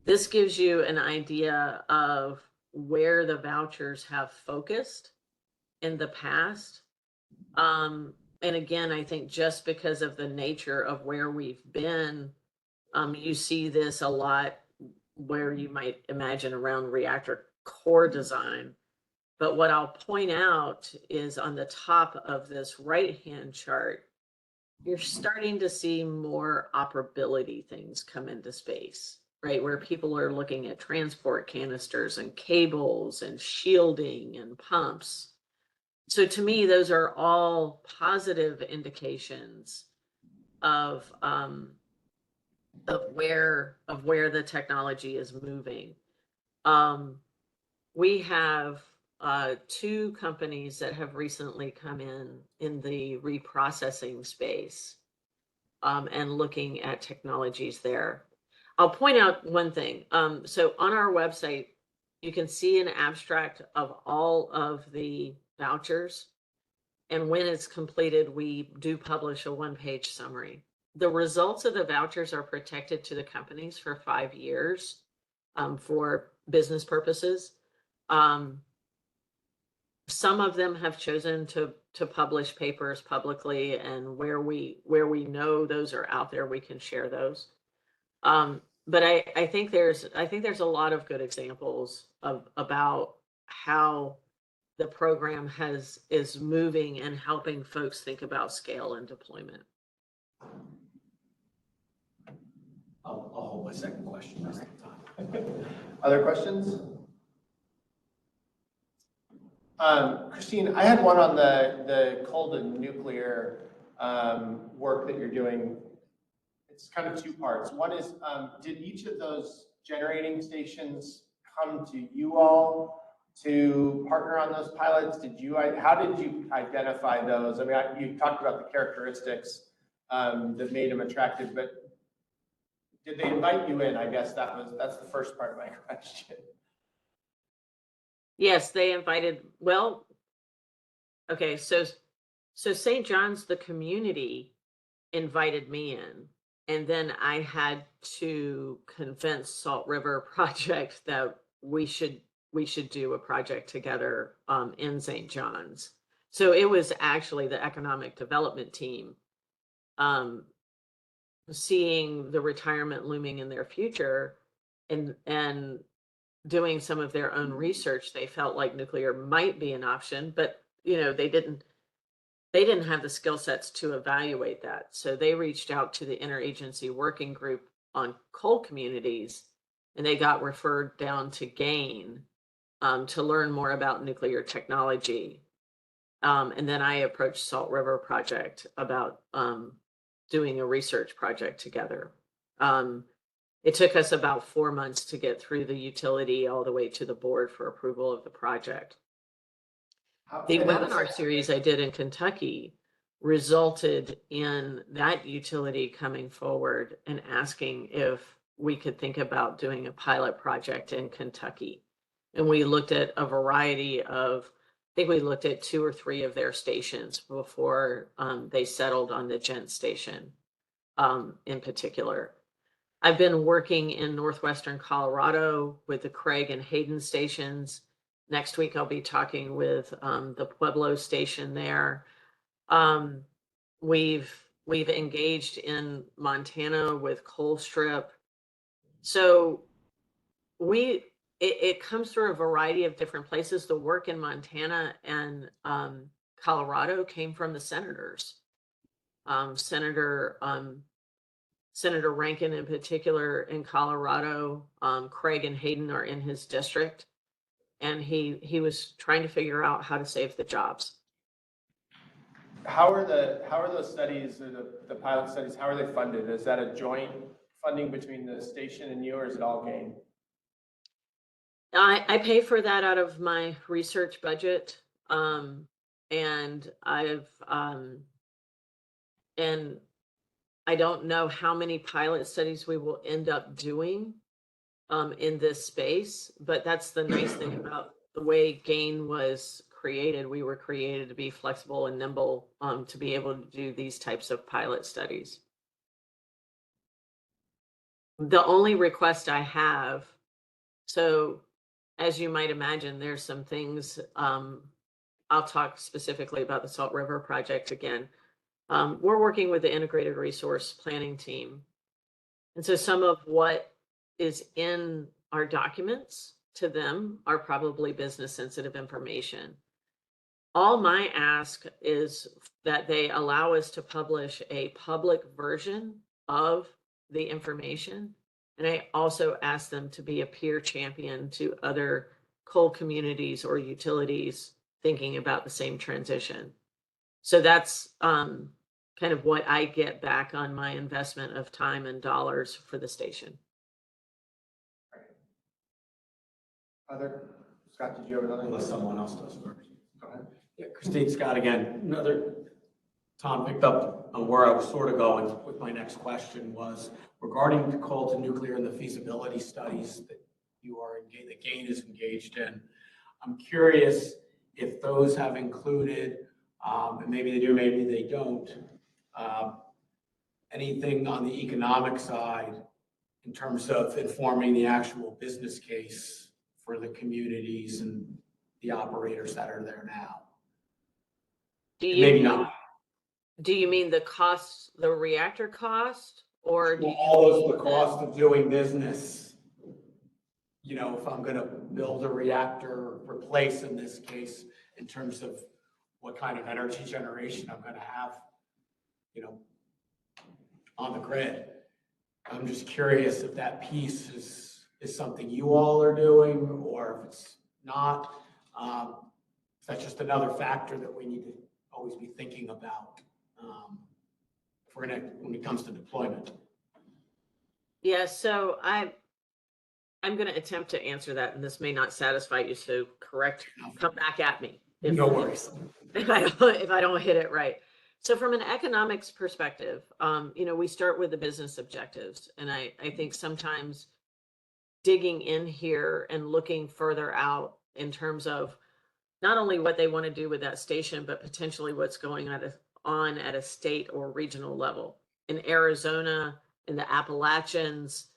This gives you an idea of where the vouchers have focused in the past. And again, I think just because of the nature of where we've been, you see this a lot where you might imagine around reactor core design. But what I'll point out is on the top of this right-hand chart, you're starting to see more operability things come into space, right? Where people are looking at transport canisters and cables and shielding and pumps. So to me, those are all positive indications of where the technology is moving. We have two companies that have recently come in the reprocessing space, and looking at technologies there. I'll point out one thing. So on our website, you can see an abstract of all of the vouchers. And when it's completed, we do publish a one-page summary. The results of the vouchers are protected to the companies for 5 years for business purposes. Some of them have chosen to publish papers publicly, and where we know those are out there, we can share those. But I think there's a lot of good examples about how the program is moving and helping folks think about scale and deployment. I'll hold my second question rest of the time. Other questions? Christine, I had one on the coal to nuclear work that you're doing. It's kind of two parts. One is, did each of those generating stations come to you all to partner on those pilots? How did you identify those? I mean, you talked about the characteristics that made them attractive, but did they invite you in? I guess that's the first part of my question. Yes, they invited. Well, okay, so St. John's, the community, invited me in, And then I had to convince Salt River Project that we should do a project together in St. John's. So it was actually the economic development team seeing the retirement looming in their future and doing some of their own research. They felt like nuclear might be an option, but they didn't have the skill sets to evaluate that. So they reached out to the interagency working group on coal communities, and they got referred down to GAIN to learn more about nuclear technology. And then I approached Salt River Project about doing a research project together. It took us about 4 months to get through the utility all the way to the board for approval of the project. The webinar series I did in Kentucky resulted in that utility coming forward and asking if we could think about doing a pilot project in Kentucky. And we looked at a variety of, I think we looked at 2 or 3 of their stations before they settled on the Gent station in particular. I've been working in northwestern Colorado with the Craig and Hayden stations. Next week, I'll be talking with the Pueblo station there. We've engaged in Montana with Colstrip. So it comes through a variety of different places. The work in Montana and Colorado came from the senators. Senator Rankin in particular in Colorado, Craig and Hayden are in his district, and he was trying to figure out how to save the jobs. How are those studies, or the pilot studies, how are they funded? Is that a joint funding between the station and you, or is it all GAIN? I pay for that out of my research budget, and and I don't know how many pilot studies we will end up doing in this space, but that's the nice thing about the way GAIN was created. We were created to be flexible and nimble to be able to do these types of pilot studies. The only request I have, so as you might imagine, there's some things, I'll talk specifically about the Salt River Project again. We're working with the integrated resource planning team. And so some of what is in our documents to them are probably business sensitive information. All my ask is that they allow us to publish a public version of the information. And I also ask them to be a peer champion to other coal communities or utilities thinking about the same transition. So that's kind of what I get back on my investment of time and dollars for the station. Scott, did you have another? Unless someone else does first. Go ahead. Yeah, Christine, Scott again. Tom picked up on where I was sort of going with my next question was regarding the coal to nuclear and the feasibility studies that that GAIN is engaged in. I'm curious if those have included, and maybe they do, maybe they don't, anything on the economic side in terms of informing the actual business case for the communities and the operators that are there now. Maybe not. Do you mean the cost, the reactor cost, or do you all of the cost of doing business? If I'm going to build a reactor, replace in this case, in terms of what kind of energy generation I'm going to have, on the grid. I'm just curious if that piece is something you all are doing, or if it's not. If that's just another factor that we need to always be thinking about when it comes to deployment. Yeah, so I'm going to attempt to answer that, and this may not satisfy you, so come back at me. No worries. If I don't hit it right. So from an economics perspective, we start with the business objectives. And I think sometimes digging in here and looking further out in terms of not only what they want to do with that station, but potentially what's going on at a state or regional level. In Arizona, in the Appalachians,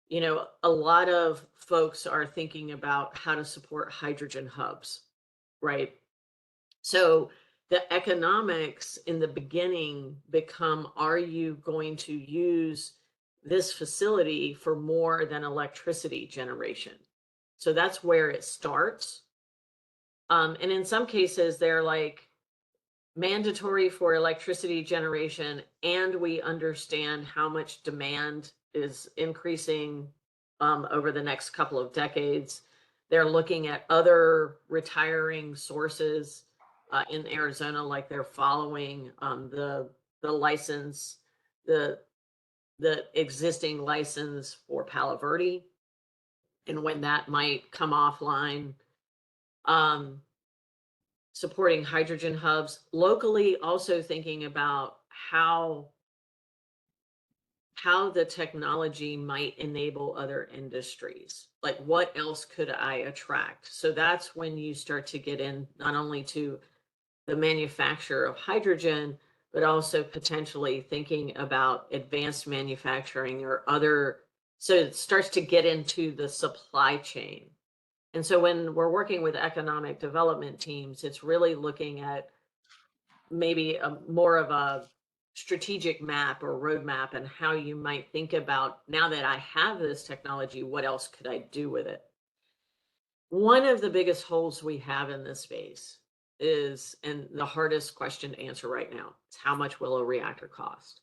you know, a lot of folks are thinking about how to support hydrogen hubs, right? So the economics in the beginning become, are you going to use this facility for more than electricity generation? So that's where it starts. And in some cases, they're like mandatory for electricity generation, and we understand how much demand is increasing over the next couple of decades. They're looking at other retiring sources in Arizona, like they're following the license, the existing license for Palo Verde, and when that might come offline. Supporting hydrogen hubs locally, also thinking about how the technology might enable other industries. Like, what else could I attract? So that's when you start to get in not only to the manufacture of hydrogen, but also potentially thinking about advanced manufacturing or other. So it starts to get into the supply chain. And so when we're working with economic development teams, it's really looking at maybe more of a strategic map or roadmap and how you might think about, now that I have this technology, what else could I do with it? One of the biggest holes we have in this space is, and the hardest question to answer right now, is how much will a reactor cost?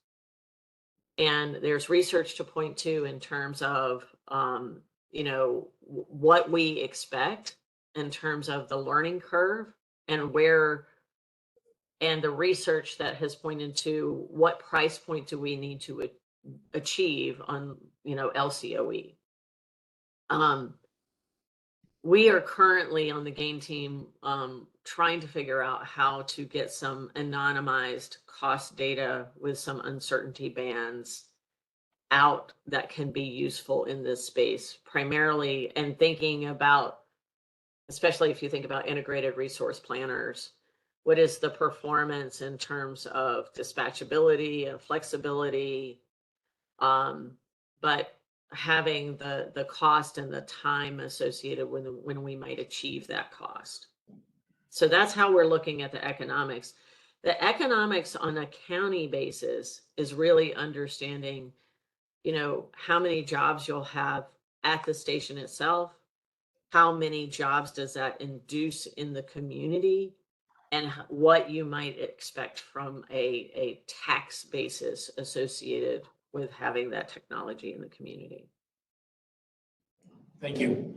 And there's research to point to in terms of, you know, what we expect in terms of the learning curve and where, and the research that has pointed to what price point do we need to achieve on, you know, LCOE. We are currently on the game team trying to figure out how to get some anonymized cost data with some uncertainty bands out that can be useful in this space, primarily, and thinking about, especially if you think about integrated resource planners, what is the performance in terms of dispatchability and flexibility, but having the cost and the time associated when we might achieve that cost. So that's how we're looking at the economics. The economics on a county basis is really understanding, you know, how many jobs you'll have at the station itself, how many jobs does that induce in the community, and what you might expect from a tax basis associated with having that technology in the community. Thank you.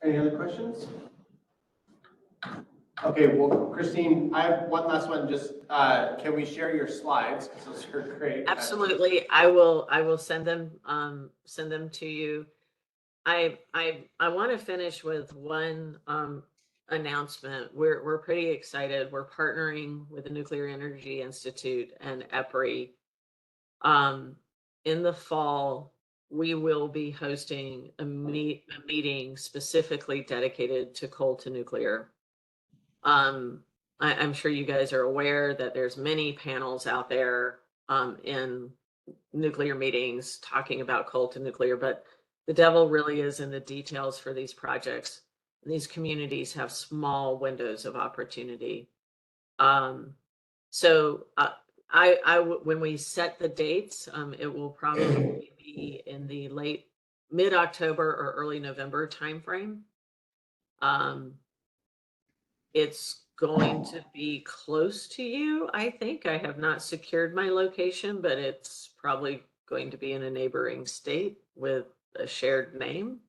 Any other questions? Okay, well, Christine, I have one last one. Just, can we share your slides? Because those are great. Absolutely. I will send them to you. I want to finish with one announcement. We're pretty excited. We're partnering with the Nuclear Energy Institute and EPRI. In the fall, we will be hosting a meeting specifically dedicated to coal to nuclear. I'm sure you guys are aware that there's many panels out there in nuclear meetings talking about coal to nuclear, but the devil really is in the details for these projects. These communities have small windows of opportunity. So when we set the dates, it will probably be in the late mid-October or early November timeframe. It's going to be close to you, I think. I have not secured my location, but it's probably going to be in a neighboring state with a shared name.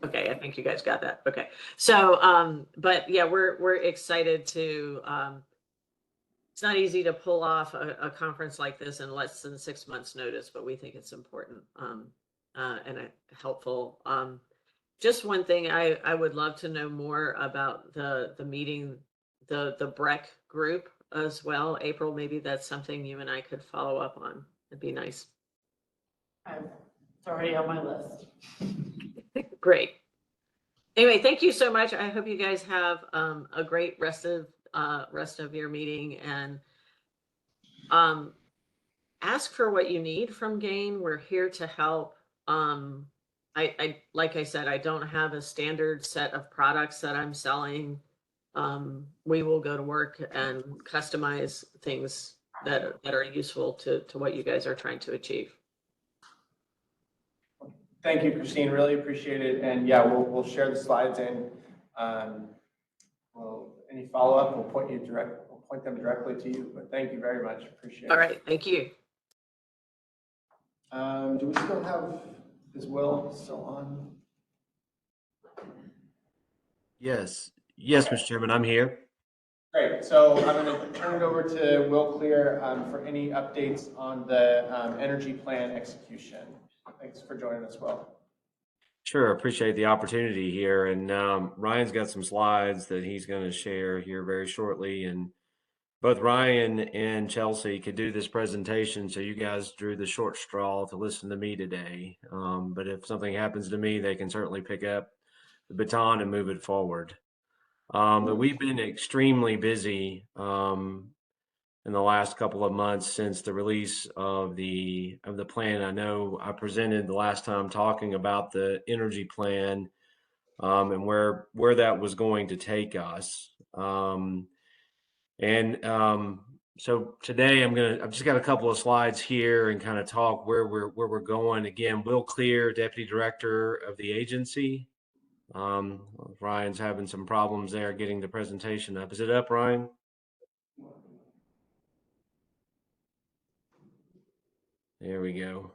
Okay, I think you guys got that. Okay. So, but yeah, we're excited to, it's not easy to pull off a conference like this in less than 6 months notice, but we think it's important and helpful. Just one thing, I would love to know more about the meeting, the BREC group as well. April, maybe that's something you and I could follow up on. It'd be nice. It's already on my list. Great. Anyway, thank you so much. I hope you guys have a great rest of rest of your meeting and ask for what you need from Gain. We're here to help. Like I said, I don't have a standard set of products that I'm selling. We will go to work and customize things that are useful to what you guys are trying to achieve. Thank you, Christine. Really appreciate it. And yeah, we'll share the slides in. Any follow-up, we'll point them directly to you. But thank you very much. Appreciate it. All right, thank you. Do we still have, is Will still on? Yes, Mr. Chairman, I'm here. Great. So I'm going to turn it over to Will Clear for any updates on the energy plan execution. Thanks for joining us, Will. Sure, appreciate the opportunity here. And Ryan's got some slides that he's going to share here very shortly. And both Ryan and Chelsea could do this presentation, so you guys drew the short straw to listen to me today. But if something happens to me, they can certainly pick up the baton and move it forward. But we've been extremely busy in the last couple of months since the release of the plan. I know I presented the last time talking about the energy plan and where that was going to take us. So today I've just got a couple of slides here and kind of talk where we're going. Again, Will Clear, Deputy Director of the agency. Ryan's having some problems there getting the presentation up. Is it up, Ryan? There we go.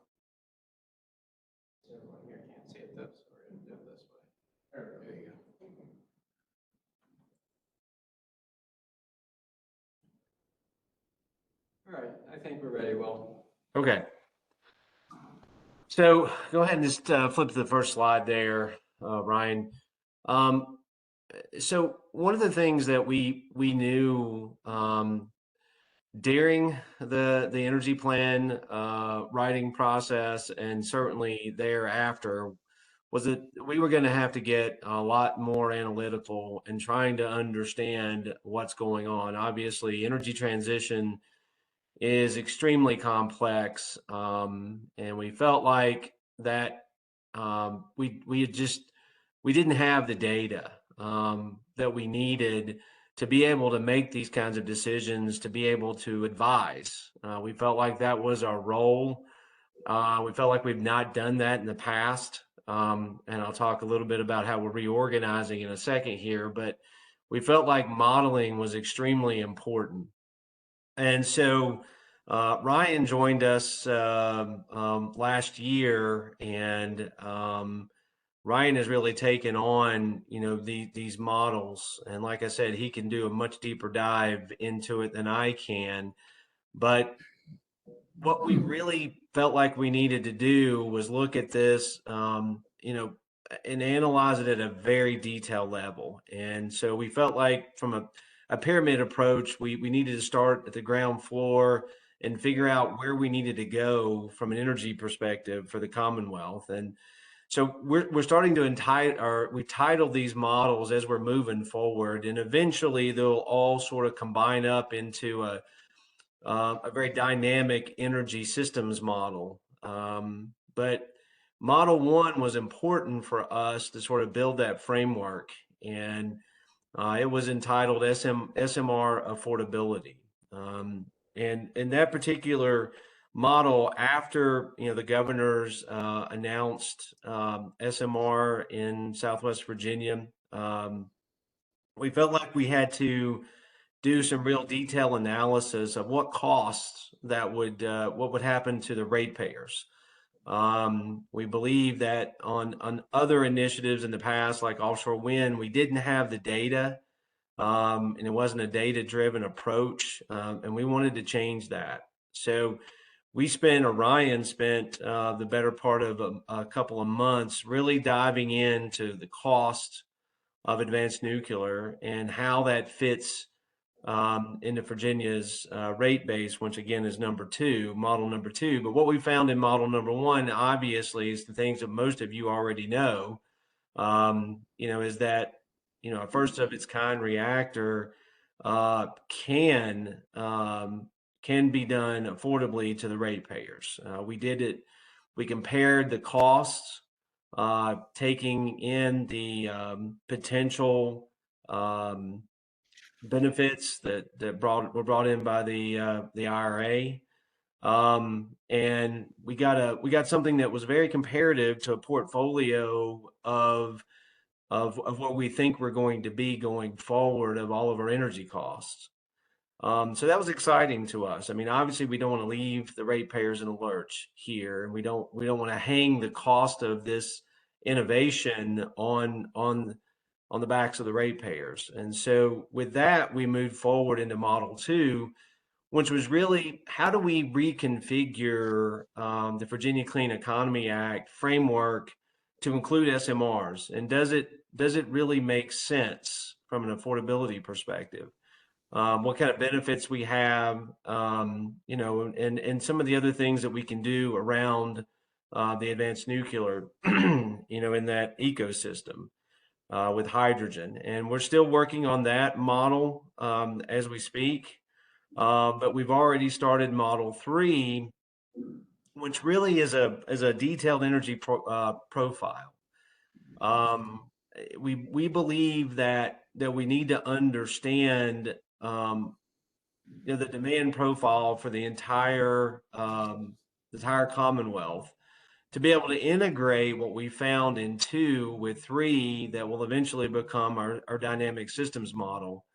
Everyone here can't see it this, so we're going to do it this way. There you go. All right, I think we're ready, Will. Okay. So go ahead and just flip to the first slide there, Ryan. So one of the things that we knew during the energy plan writing process, and certainly thereafter, was that we were going to have to get a lot more analytical and trying to understand what's going on. Obviously, energy transition is extremely complex, and we felt like that we didn't have the data that we needed to be able to make these kinds of decisions, to be able to advise. We felt like that was our role. We felt like we've not done that in the past, and I'll talk a little bit about how we're reorganizing in a second here, but we felt like modeling was extremely important. And so Ryan joined us last year, and Ryan has really taken on, these models. And like I said, he can do a much deeper dive into it than I can. But what we really felt like we needed to do was look at this, and analyze it at a very detailed level. And so we felt like from a pyramid approach, we needed to start at the ground floor and figure out where we needed to go from an energy perspective for the Commonwealth. And so we're starting to we titled these models as we're moving forward, and eventually they'll all sort of combine up into a very dynamic energy systems model. But model one was important for us to sort of build that framework, and it was entitled SMR affordability. And in that particular model, after the governors announced SMR in Southwest Virginia, we felt like we had to do some real detailed analysis of what costs that what would happen to the ratepayers. We believe that on other initiatives in the past, like offshore wind, we didn't have the data, and it wasn't a data-driven approach, and we wanted to change that. So Ryan spent the better part of a couple of months really diving into the cost of advanced nuclear and how that fits into Virginia's rate base, which again is model number two. But what we found in model number one, obviously, is the things that most of you already know, is that, a first of its kind reactor can be done affordably to the ratepayers. We compared the costs, taking in the potential benefits that were brought in by the IRA. And we got something that was very comparative to a portfolio of what we think we're going to be going forward of all of our energy costs. So that was exciting to us. I mean, obviously, we don't want to leave the ratepayers in a lurch here, and we don't want to hang the cost of this innovation on the backs of the ratepayers. And so with that, we moved forward into Model 2, which was really how do we reconfigure the Virginia Clean Economy Act framework to include SMRs, and does it really make sense from an affordability perspective? What kind of benefits we have, and some of the other things that we can do around the advanced nuclear, in that ecosystem with hydrogen. And we're still working on that model as we speak, but we've already started Model 3, which really is a detailed energy profile. We believe that we need to understand the demand profile for the entire Commonwealth to be able to integrate what we found in 2 with 3 that will eventually become our dynamic systems model.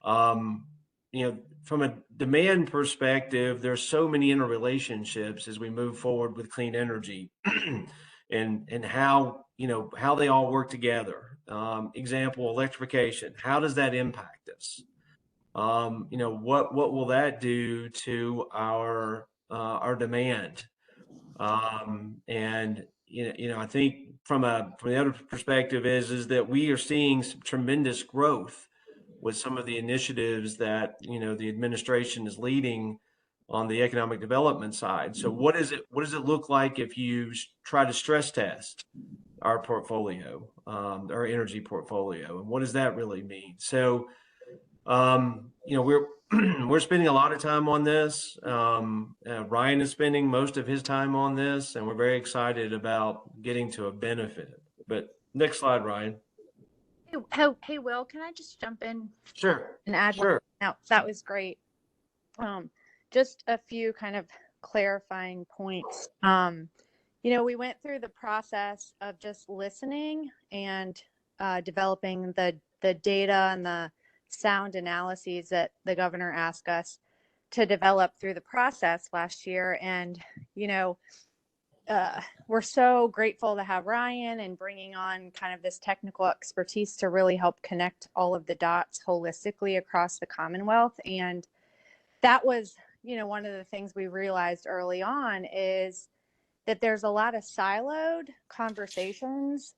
From a demand perspective, there's so many interrelationships as we move forward with clean energy and how they all work together. Example, electrification. How does that impact us? What will that do to our demand? And I think from the other perspective is that we are seeing some tremendous growth with some of the initiatives that the administration is leading on the economic development side. So what does it look like if you try to stress test our portfolio, our energy portfolio, and what does that really mean? So we're spending a lot of time on this. Ryan is spending most of his time on this, and we're very excited about getting to a benefit. But next slide, Ryan. Hey, Will, can I just jump in? Sure. And add Sure. Now, that was great. Just a few kind of clarifying points. We went through the process of just listening and developing the data and the sound analyses that the governor asked us to develop through the process last year. And, we're so grateful to have Ryan and bringing on kind of this technical expertise to really help connect all of the dots holistically across the Commonwealth. And that was, one of the things we realized early on is that there's a lot of siloed conversations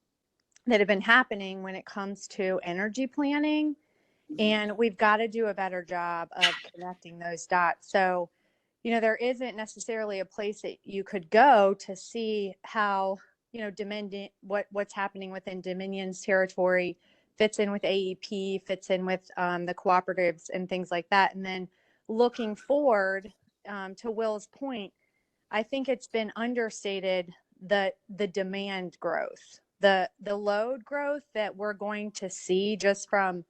that have been happening when it comes to energy planning. And we've got to do a better job of connecting those dots. So, there isn't necessarily a place that you could go to see how, what's happening within Dominion's territory fits in with AEP, fits in with the cooperatives and things like that. And then looking forward, to Will's point, I think it's been understated the demand growth, the load growth that we're going to see just from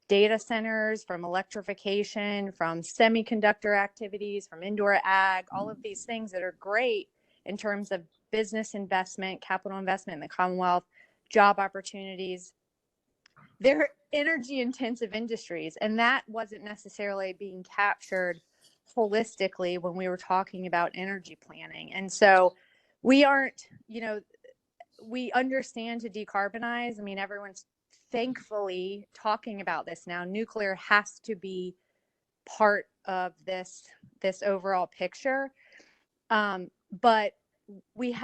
data centers, from electrification, from semiconductor activities, from indoor ag, all of these things that are great in terms of business investment, capital investment in the Commonwealth, job opportunities. They're energy intensive industries, and that wasn't necessarily being captured holistically when we were talking about energy planning. And so we aren't, we understand to decarbonize. I mean, everyone's thankfully talking about this now. Nuclear has to be part of this overall picture. But we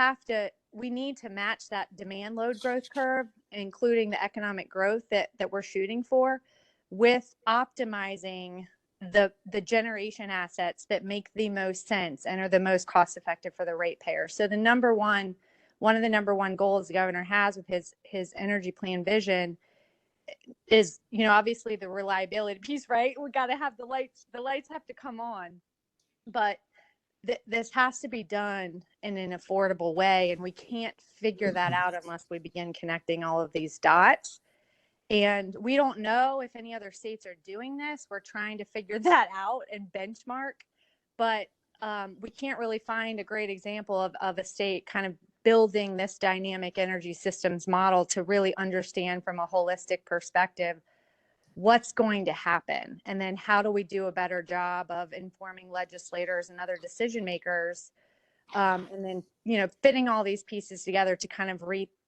need to match that demand load growth curve, including the economic growth that we're shooting for, with optimizing the generation assets that make the most sense and are the most cost effective for the ratepayer. So one of the number one goals the governor has with his energy plan vision is, you know, obviously the reliability piece, right? We got to have the lights have to come on, but this has to be done in an affordable way. And we can't figure that out unless we begin connecting all of these dots. And we don't know if any other states are doing this. We're trying to figure that out and benchmark, but we can't really find a great example of a state kind of building this dynamic energy systems model to really understand from a holistic perspective what's going to happen. And then how do we do a better job of informing legislators and other decision makers? And then, you know, fitting all these pieces together to kind of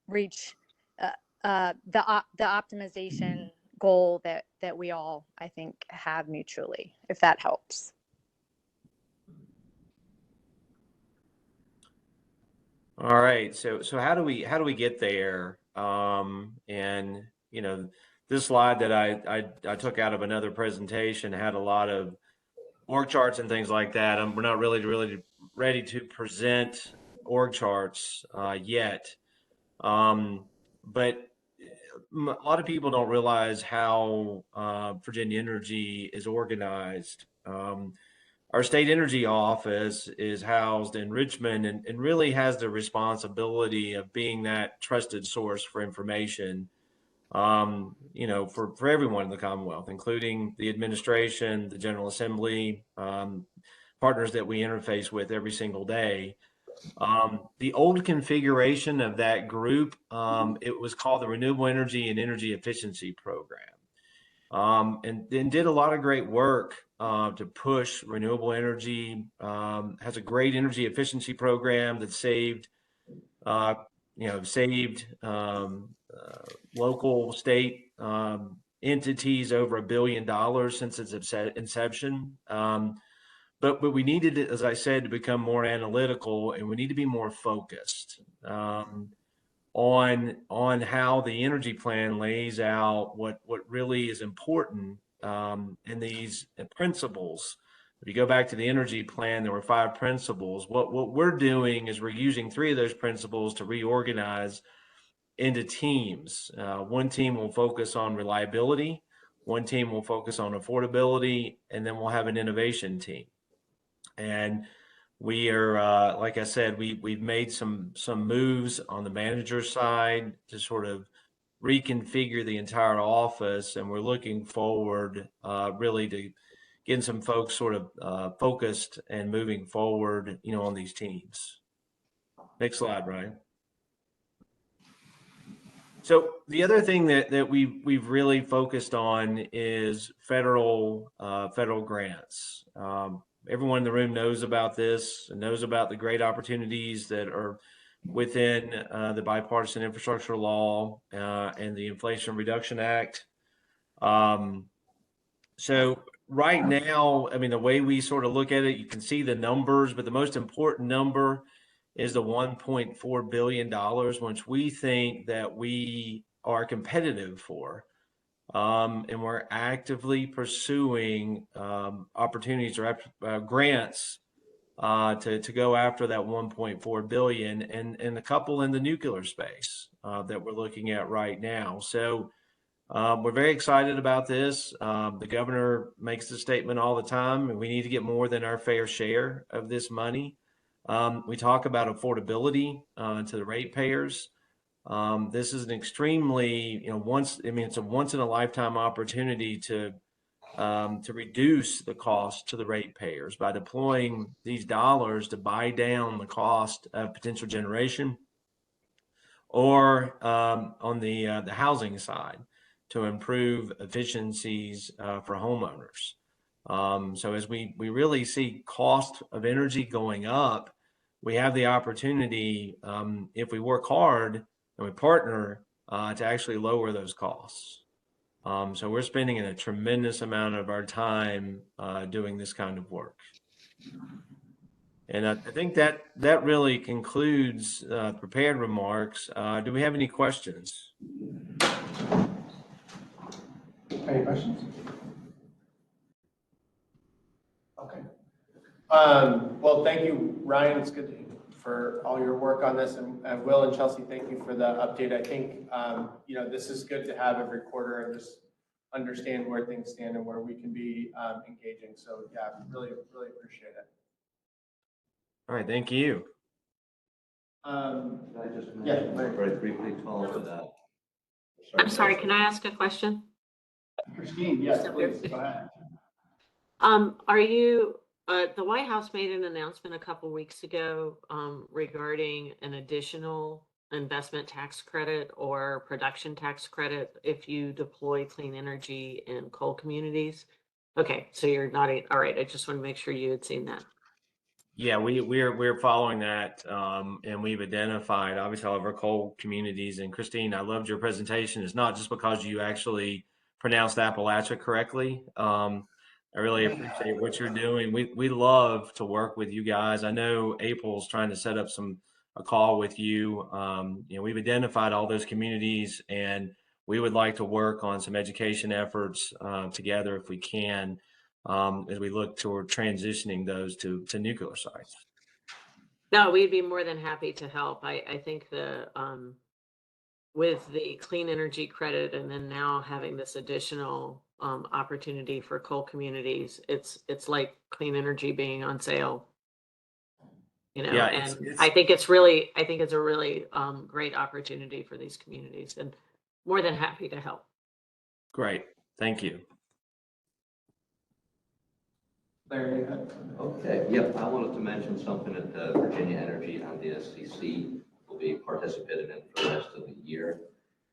reach the optimization goal that we all, I think, have mutually, if that helps. All right. So how do we get there? And you know, this slide that I took out of another presentation had a lot of org charts and things like that. We're not really ready to present org charts yet. But a lot of people don't realize how Virginia Energy is organized. Our state energy office is housed in Richmond and really has the responsibility of being that trusted source for information, you know, for everyone in the Commonwealth, including the administration, the General Assembly, partners that we interface with every single day. The old configuration of that group, it was called the Renewable Energy and Energy Efficiency Program. And did a lot of great work to push renewable energy, has a great energy efficiency program that saved local state entities over $1 billion since its inception. But we needed it, as I said, to become more analytical, and we need to be more focused on how the energy plan lays out what really is important in these principles. If you go back to the energy plan, there were 5 principles. What we're doing is we're using 3 of those principles to reorganize into teams. One team will focus on reliability, one team will focus on affordability, and then we'll have an innovation team. And we are, like I said, we've made some moves on the manager side to sort of reconfigure the entire office, and we're looking forward really to getting some folks sort of focused and moving forward, you know, on these teams. Next slide, Ryan. So the other thing that we've really focused on is federal grants. Everyone in the room knows about this and knows about the great opportunities that are within the bipartisan infrastructure law and the Inflation Reduction Act. So right now, I mean, the way we sort of look at it, you can see the numbers, but the most important number is the $1.4 billion, which we think that we are competitive for. And we're actively pursuing opportunities or grants to go after that 1.4 billion, and a couple in the nuclear space that we're looking at right now. So we're very excited about this. The governor makes the statement all the time, and we need to get more than our fair share of this money. We talk about affordability to the ratepayers. This is an extremely, you know, it's a once in a lifetime opportunity to reduce the cost to the ratepayers by deploying these dollars to buy down the cost of potential generation, or on the housing side to improve efficiencies for homeowners. So as we really see cost of energy going up, we have the opportunity, if we work hard and we partner, to actually lower those costs. So we're spending a tremendous amount of our time doing this kind of work. And I think that really concludes prepared remarks. Do we have any questions? Any questions? Okay. Well, thank you, Ryan. It's good for all your work on this, and Will and Chelsea, thank you for the update. I think, this is good to have every quarter and just understand where things stand and where we can be engaging. So yeah, really, really appreciate it. All right, thank you. Can I just Yeah, mention very briefly, Tom, I'm sorry, can I ask a question? Christine, yes, please, go ahead. Are you, the White House made an announcement a couple weeks ago, regarding an additional investment tax credit or production tax credit if you deploy clean energy in coal communities? Okay, so you're nodding. All right, I just want to make sure you had seen that. Yeah, we're following that, and we've identified obviously all of our coal communities. And Christine, I loved your presentation. It's not just because you actually pronounced Appalachia correctly. I really appreciate what you're doing. We love to work with you guys. I know April's trying to set up a call with you. We've identified all those communities, and we would like to work on some education efforts together if we can. As we look toward transitioning those to nuclear sites. No, we'd be more than happy to help. I think with the clean energy credit and then now having this additional opportunity for coal communities, it's like clean energy being on sale. Yeah, and I think it's a really great opportunity for these communities, and more than happy to help. Great, thank you. Okay, yep, I wanted to mention something that Virginia Energy and the SCC will be participating in for the rest of the year.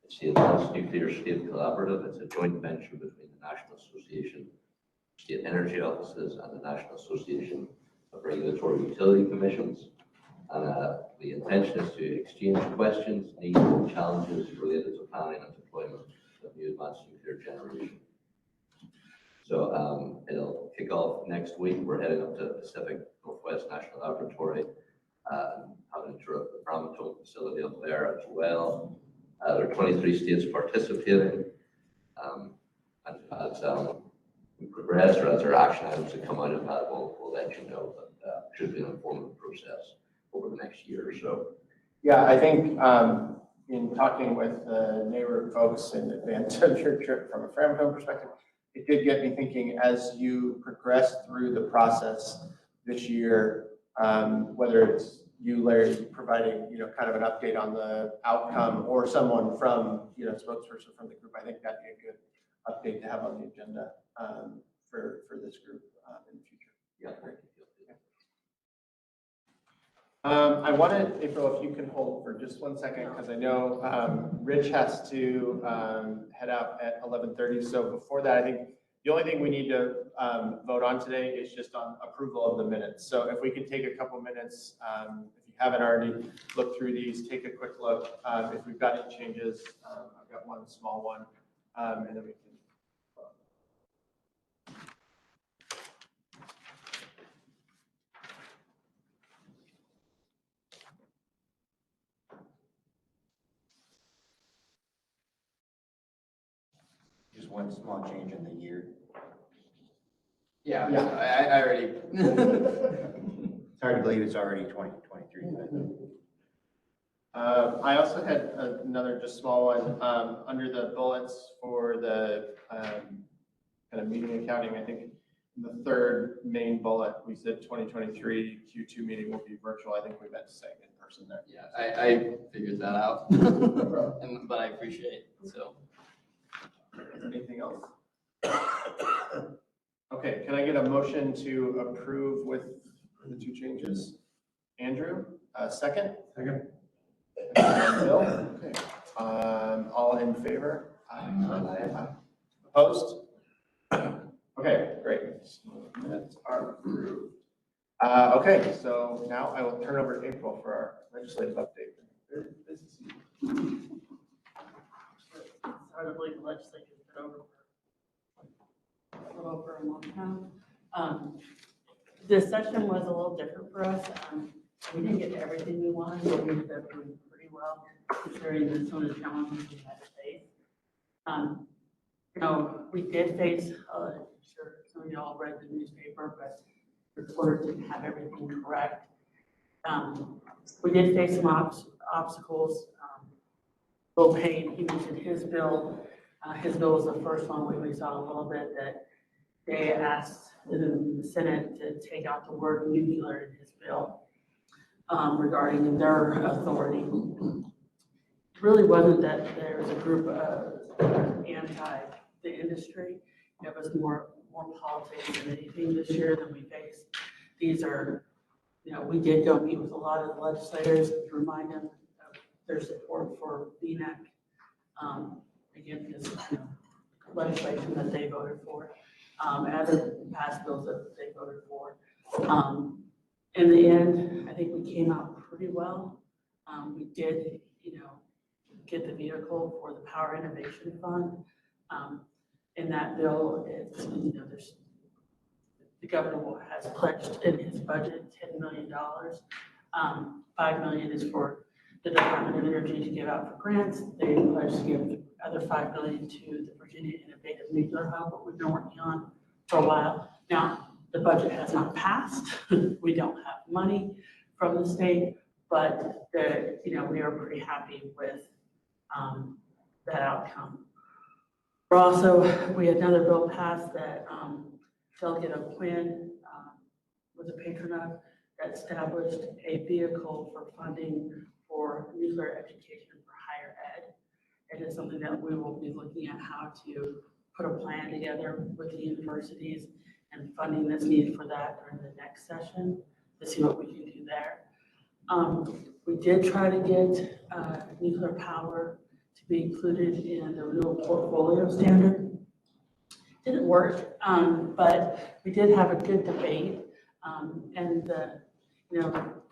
It's the Advanced Nuclear State Collaborative. It's a joint venture between the National Association of State Energy Offices and the National Association of Regulatory Utility Commissions. And the intention is to exchange questions, needs, and challenges related to planning and deployment of new advanced nuclear generation. So it'll kick off next week. We're heading up to Pacific Northwest National Laboratory, having a tour of the Bramatone facility up there as well. There are 23 states participating. And as we progress, or as our action items that come out of that, we'll let you know. But it should be an informative process over the next year or so. Yeah, I think in talking with the neighborhood folks in advance of your trip from a Framingham perspective, it did get me thinking as you progress through the process this year, whether it's you, Larry, providing, kind of an update on the outcome, or someone from, spokesperson from the group, I think that'd be a good update to have on the agenda for this group in the future. Yeah, great. I wanted, April, if you can hold for just 1 second, because I know Rich has to head out at 11:30. So before that, I think the only thing we need to vote on today is just on approval of the minutes. So if we could take a couple minutes, if you haven't already looked through these, take a quick look. If we've got any changes, I've got one small one, and then we can. Just one small change in the year. Yeah, I already. It's hard to believe it's already 2023. I also had another just small one under the bullets for the kind of meeting accounting. I think in the third main bullet, we said 2023 Q2 meeting will be virtual. I think we meant to say in person there. Yeah, I figured that out, but I appreciate it, so. Anything else? Okay, can I get a motion to approve with the two changes? Andrew, second? Second. Bill? Okay. All in favor? Aye. Opposed? Okay, great. Minutes are approved. Okay, so now I will turn over to April for our legislative update. It's hard to believe the legislature's been over for a little over a month now. This session was a little different for us. We didn't get everything we wanted, but we ended up doing pretty well considering some of the challenges we had to face. We did face, sure some of y'all read the newspaper, but reporters didn't have everything correct. We did face some obstacles. Bill Payne, he mentioned his bill. His bill was the first one where we saw a little bit that they asked the Senate to take out the word nuclear in his bill regarding their authority. It really wasn't that there was a group of anti the industry. It was more politics than anything this year that we faced. These are, we did go meet with a lot of the legislators to remind them of their support for BNEC. Again, because legislation that they voted for, and other past bills that they voted for. In the end, I think we came out pretty well. We did, get the vehicle for the Power Innovation Fund. In that bill, it's, there's, the governor has pledged in his budget $10 million. $5 million is for the Department of Energy to give out for grants. They pledged to give other $5 million to the Virginia Innovative Nuclear Hub, what we've been working on for a while. Now, the budget has not passed. We don't have money from the state, but we are pretty happy with that outcome. We had another bill passed that Delegate O'Quinn was a patron of, that established a vehicle for funding for nuclear education for higher ed. It is something that we will be looking at how to put a plan together with the universities and funding that's needed for that during the next session to see what we can do there. We did try to get nuclear power to be included in the renewable portfolio standard. Didn't work, but we did have a good debate, and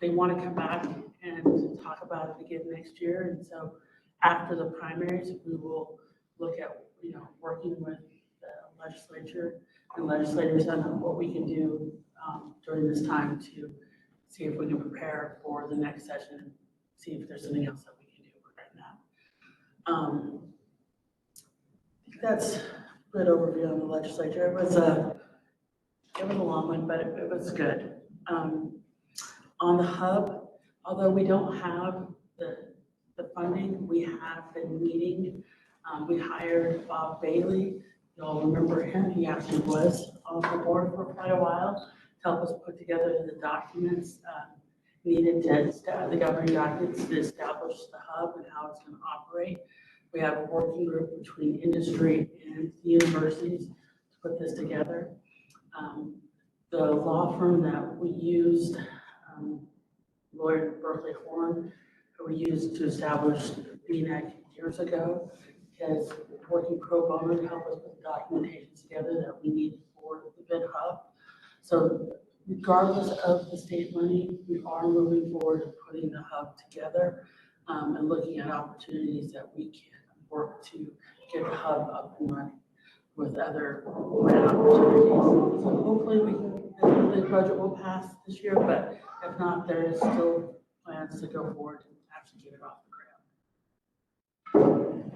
they want to come back and talk about it again next year. And so after the primaries, we will look at working with the legislature and legislators on what we can do during this time to see if we can prepare for the next session and see if there's something else that we can do regarding that. I think that's a good overview on the legislature. It was a long one, but it was good. On the hub, although we don't have the funding, we have been meeting. We hired Bob Bailey. You'll remember him. He actually was on the board for quite a while to help us put together the documents needed the governing documents to establish the hub and how it's going to operate. We have a working group between industry and the universities to put this together. The law firm that we used, lawyer Berkeley Horn, who we used to establish BNEC years ago, is working pro bono to help us put the documentation together that we need for the bid hub. So regardless of the state money, we are moving forward and putting the hub together and looking at opportunities that we can work to get the hub up and running with other grant opportunities. So hopefully the budget will pass this year, but if not, there is still plans to go forward and actually get it off the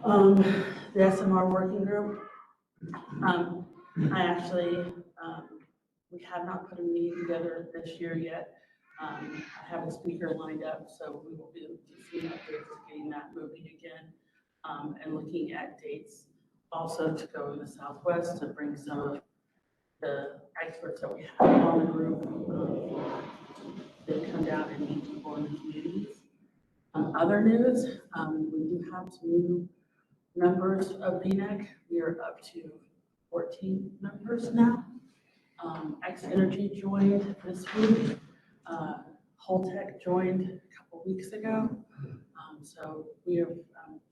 ground. The SMR working group, we have not put a meeting together this year yet. I have a speaker lined up, so we will be seeing updates to getting that moving again, and looking at dates also to go in the Southwest to bring some of the experts that we have on the group that come down and meet people in the communities. Other news, we do have some new members of BNEC. We are up to 14 members now. X-Energy joined this week. Holtec joined a couple weeks ago. So we have,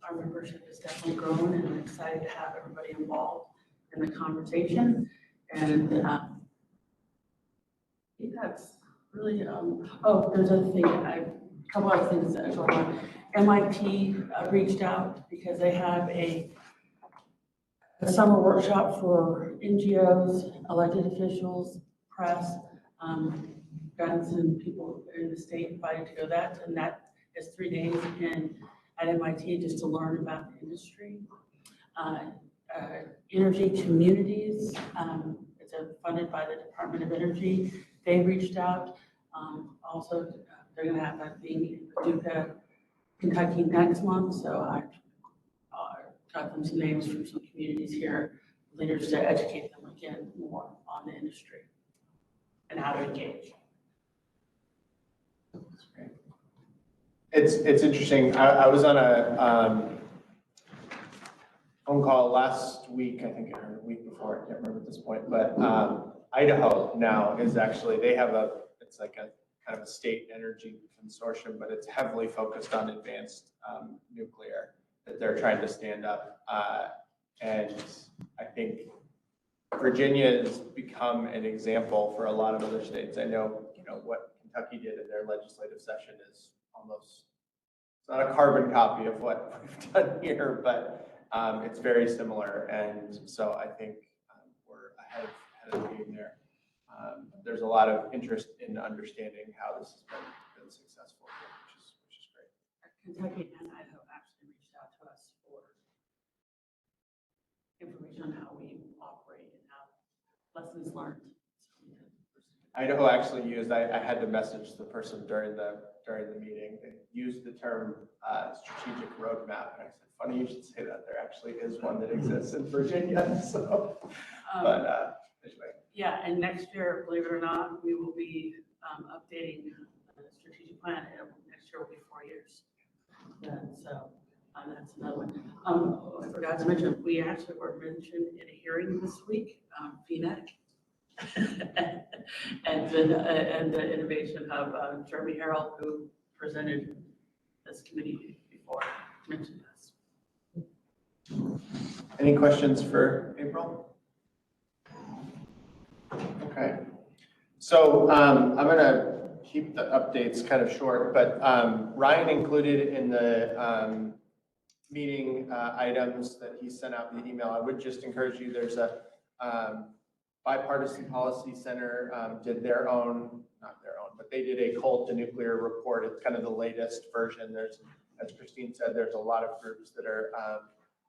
our membership is definitely growing, and I'm excited to have everybody involved in the conversation. And I think that's really, there's a thing, a couple other things that are going on. MIT reached out because they have a summer workshop for NGOs, elected officials, press, guns, and people in the state invited to go that, and that is 3 days at MIT just to learn about the industry. Energy communities, it's funded by the Department of Energy. They reached out. Also, they're gonna have that thing in Paducah, Kentucky next month, so I got them some names from some communities here, leaders to educate them again more on the industry and how to engage. It's interesting. I was on a phone call last week, I think, or the week before, I can't remember at this point, but Idaho now is actually, they have it's like a kind of a state energy consortium, but it's heavily focused on advanced nuclear that they're trying to stand up. And I think Virginia has become an example for a lot of other states. I know, what Kentucky did in their legislative session is almost, it's not a carbon copy of what we've done here, but it's very similar. And so I think we're ahead of the game there. There's a lot of interest in understanding how this has been successful, which is great. Kentucky and Idaho actually reached out to us for information on how we operate and how lessons learned. Idaho actually used, I had to message the person during the meeting, they used the term strategic roadmap. And I said, funny you should say that. There actually is one that exists in Virginia. So, but anyway. Yeah, and next year, believe it or not, we will be updating the strategic plan. Next year will be 4 years. Yeah, so that's another one. I forgot to mention, we actually were mentioned in a hearing this week, VNEC. and the innovation of Jeremy Harrell, who presented this committee before, mentioned this. Any questions for April? Okay. So I'm going to keep the updates kind of short, but Ryan included in the meeting items that he sent out in the email. I would just encourage you, there's a Bipartisan Policy Center did their own, not their own, but they did a coal to nuclear report. It's kind of the latest version. There's, as Christine said, there's a lot of groups that are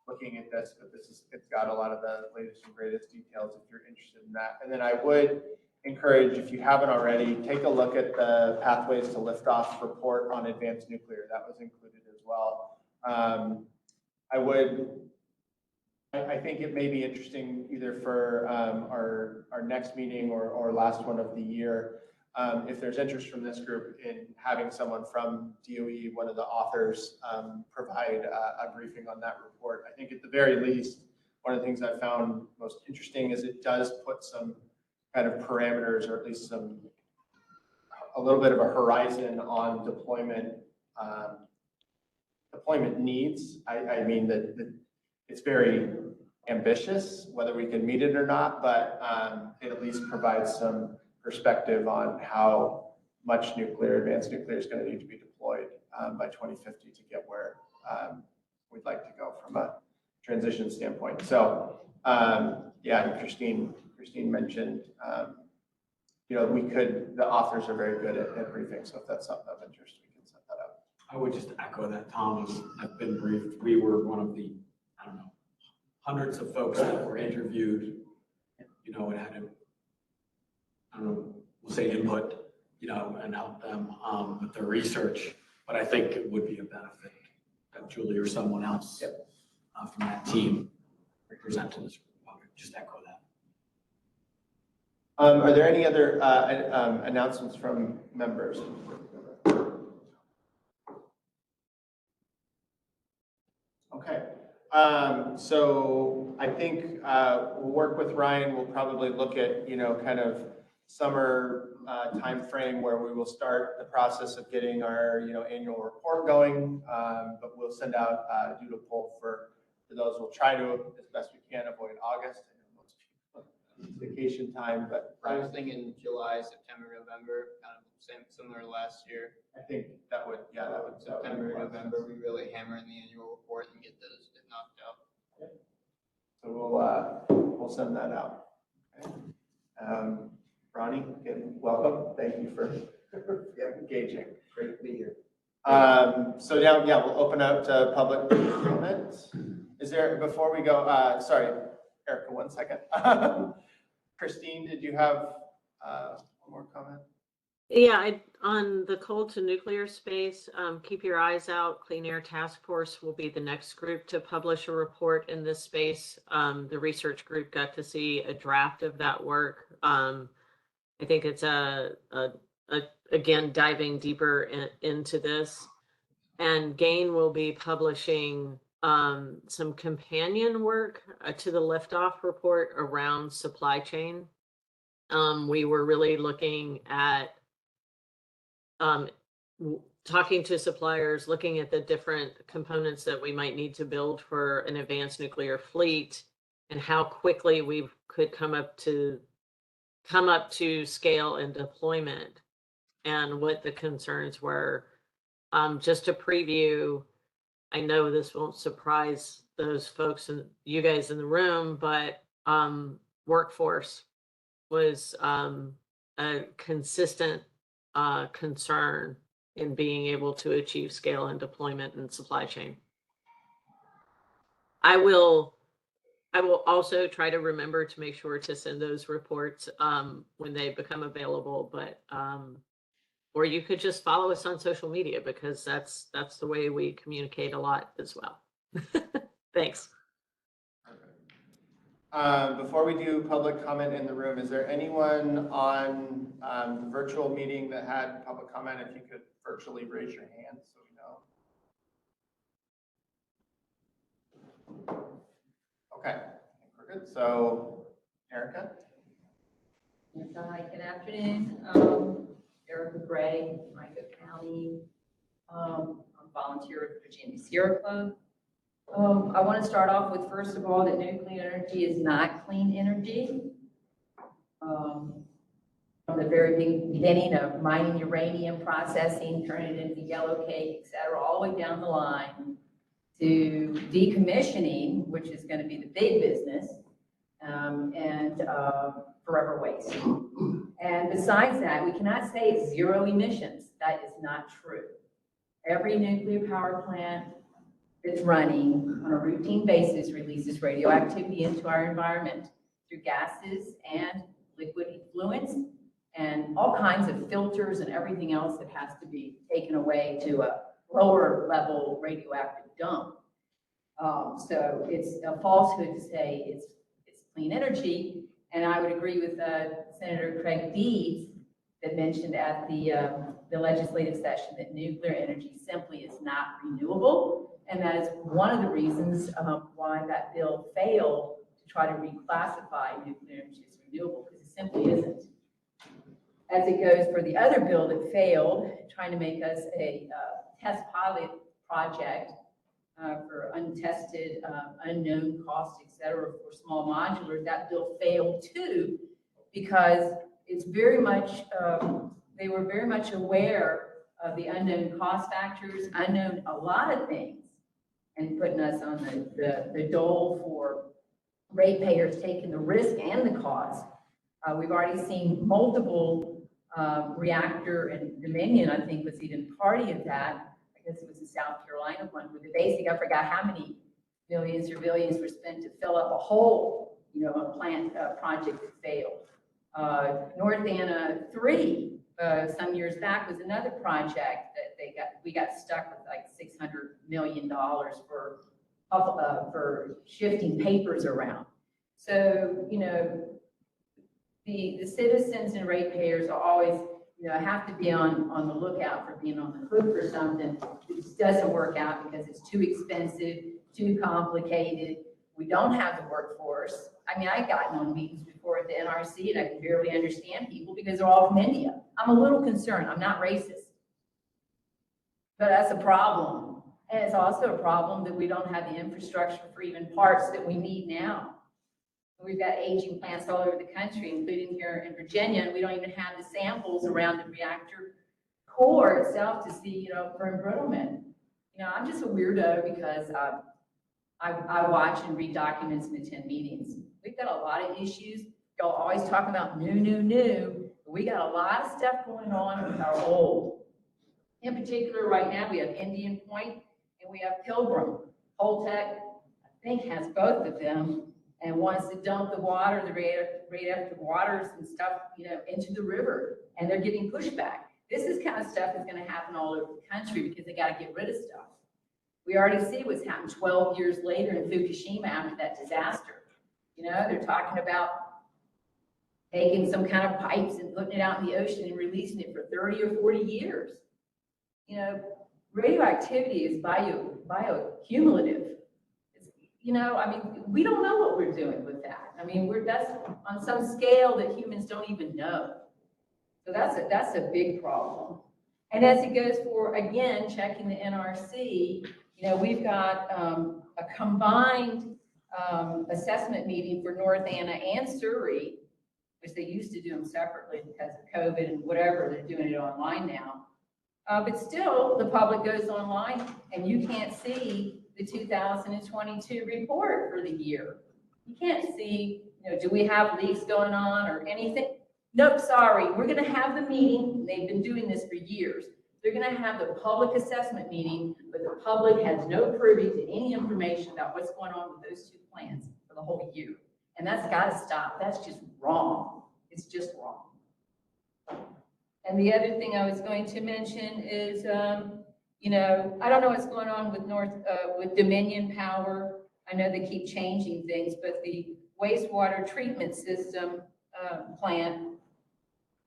looking at this, but it's got a lot of the latest and greatest details if you're interested in that. And then I would encourage, if you haven't already, take a look at the Pathways to Liftoff report on advanced nuclear. That was included as well. I think it may be interesting either for our next meeting or last one of the year, if there's interest from this group in having someone from DOE, one of the authors, provide a briefing on that report. I think at the very least, one of the things I found most interesting is it does put some kind of parameters, or at least a little bit of a horizon on deployment needs. I mean that it's very ambitious, whether we can meet it or not, but it at least provides some perspective on how much advanced nuclear is going to need to be deployed by 2050 to get where we'd like to go from a transition standpoint. So yeah, and Christine mentioned, the authors are very good at briefing. So if that's something of interest, we can set that up. I would just echo that, Thomas. I've been briefed. We were one of the, I don't know, hundreds of folks that were interviewed, and had to, I don't know, we'll say input, and help them with their research. But I think it would be a benefit that Julie or someone else from that team present to this group. I would just echo that. Are there any other announcements from members? Okay. So I think we'll work with Ryan. We'll probably look at, kind of summer timeframe where we will start the process of getting our, annual report going. But we'll send out a doodle poll for those. We'll try to, as best we can, avoid August. I know most people it's vacation time, but I was thinking July, September, November, kind of similar to last year. I think that would, September, November, we really hammer in the annual report and get those knocked out. So we'll send that out. Okay. Ronnie, again, welcome. Thank you for engaging. Great to be here. So now, we'll open up to public comment. Is there, before we go, sorry, Erica, 1 second. Christine, did you have one more comment? Yeah, on the coal to nuclear space, keep your eyes out. Clean Air Task Force will be the next group to publish a report in this space. The research group got to see a draft of that work. I think it's again, diving deeper into this. And Gain will be publishing some companion work to the liftoff report around supply chain. We were really looking at talking to suppliers, looking at the different components that we might need to build for an advanced nuclear fleet, and how quickly we could come up to scale and deployment, and what the concerns were. Just to preview, I know this won't surprise those folks and you guys in the room, but workforce was a consistent concern in being able to achieve scale and deployment and supply chain. I will also try to remember to make sure to send those reports when they become available, but or you could just follow us on social media, because that's the way we communicate a lot as well. Thanks. Before we do public comment in the room, is there anyone on the virtual meeting that had public comment? If you could virtually raise your hand so we know. Okay, I think we're good. So, Erica? Yes, hi, good afternoon. Erica Gray, Rankin County. I'm a volunteer at the Virginia Sierra Club. I want to start off with, first of all, that nuclear energy is not clean energy. From the very beginning of mining uranium, processing, turning it into yellow cake, et cetera, all the way down the line to decommissioning, which is going to be the big business, and forever waste. And besides that, we cannot say it's zero emissions. That is not true. Every nuclear power plant that's running on a routine basis releases radioactivity into our environment through gases and liquid effluents and all kinds of filters and everything else that has to be taken away to a lower level radioactive dump. So it's a falsehood to say it's clean energy. And I would agree with Senator Craig Deeds that mentioned at the legislative session that nuclear energy simply is not renewable. And that is one of the reasons why that bill failed to try to reclassify nuclear energy as renewable, because it simply isn't. As it goes for the other bill that failed, trying to make us a test pilot project for untested, unknown costs, et cetera, for small modulars, that bill failed too, because it's very much, they were very much aware of the unknown cost factors, unknown a lot of things, and putting us on the dole for ratepayers taking the risk and the cost. We've already seen multiple reactor, and Dominion, I think, was even party of that. I guess it was the South Carolina one, where I forgot how many millions or billions were spent to fill up a hole, a plant project that failed. North Anna 3, some years back, was another project that we got stuck with like $600 million for shifting papers around. So, the citizens and ratepayers are always, have to be on the lookout for being on the hook for something that just doesn't work out because it's too expensive, too complicated. We don't have the workforce. I mean, I've gotten on meetings before at the NRC and I can barely understand people because they're all from India. I'm a little concerned. I'm not racist, but that's a problem. And it's also a problem that we don't have the infrastructure for even parts that we need now. We've got aging plants all over the country, including here in Virginia, and we don't even have the samples around the reactor core itself to see, for embrittlement. I'm just a weirdo because I watch and read documents and attend meetings. We've got a lot of issues. Y'all always talk about new. But we got a lot of stuff going on with our old. In particular, right now, we have Indian Point and we have Pilgrim. Holtec, I think, has both of them. and wants to dump the water, the radioactive waters and stuff, into the river, and they're getting pushback. This is kind of stuff that's going to happen all over the country because they got to get rid of stuff. We already see what's happened 12 years later in Fukushima after that disaster. They're talking about taking some kind of pipes and putting it out in the ocean and releasing it for 30 or 40 years. Radioactivity is bioaccumulative. We don't know what we're doing with that. That's on some scale that humans don't even know. So that's a big problem. And as it goes for, again, checking the NRC, we've got a combined assessment meeting for North Anna and Surrey, which they used to do them separately because of COVID and whatever, they're doing it online now. But still, the public goes online and you can't see the 2022 report for the year. You can't see, do we have leaks going on or anything? Nope, sorry, we're gonna have the meeting. They've been doing this for years. They're gonna have the public assessment meeting, but the public has no privy to any information about what's going on with those two plants for the whole year. And that's gotta stop. That's just wrong. It's just wrong. And the other thing I was going to mention is, I don't know what's going on with Dominion Power. I know they keep changing things, but the wastewater treatment system plant,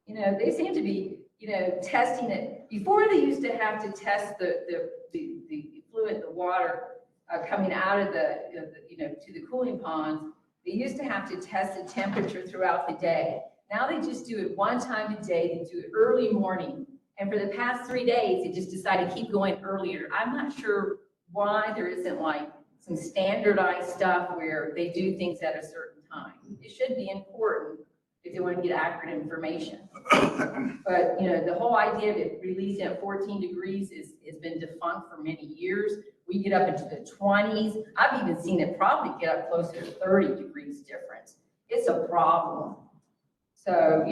they seem to be, testing it. Before they used to have to test the fluid, the water coming out of to the cooling ponds. They used to have to test the temperature throughout the day. Now they just do it one time a day. They do it early morning. And for the past 3 days, they just decided to keep going earlier. I'm not sure why there isn't like some standardized stuff where they do things at a certain time. It should be important if they want to get accurate information. But, the whole idea of it releasing at 14 degrees has been defunct for many years. We get up into the 20s. I've even seen it probably get up closer to 30 degrees difference. It's a problem. So,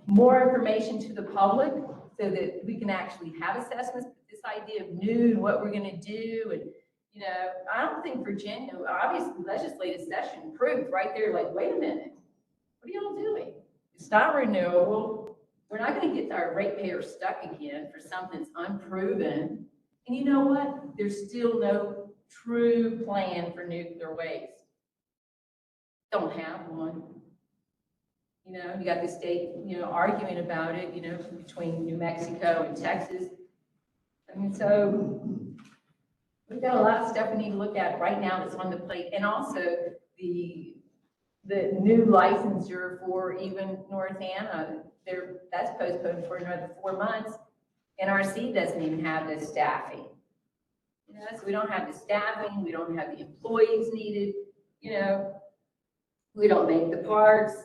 more information to the public so that we can actually have assessments. This idea of noon, what we're going to do, and I don't think Virginia, obviously legislative session proved right there, like, wait a minute, what are y'all doing? It's not renewable. We're not going to get our ratepayers stuck again for something that's unproven. And you know what? There's still no true plan for nuclear waste. Don't have one. You got the state, arguing about it, between New Mexico and Texas. So we've got a lot of stuff we need to look at right now that's on the plate. And also the new licensure for even North Anna, that's postponed for another 4 months. NRC doesn't even have the staffing. So we don't have the staffing, we don't have the employees needed, we don't make the parts.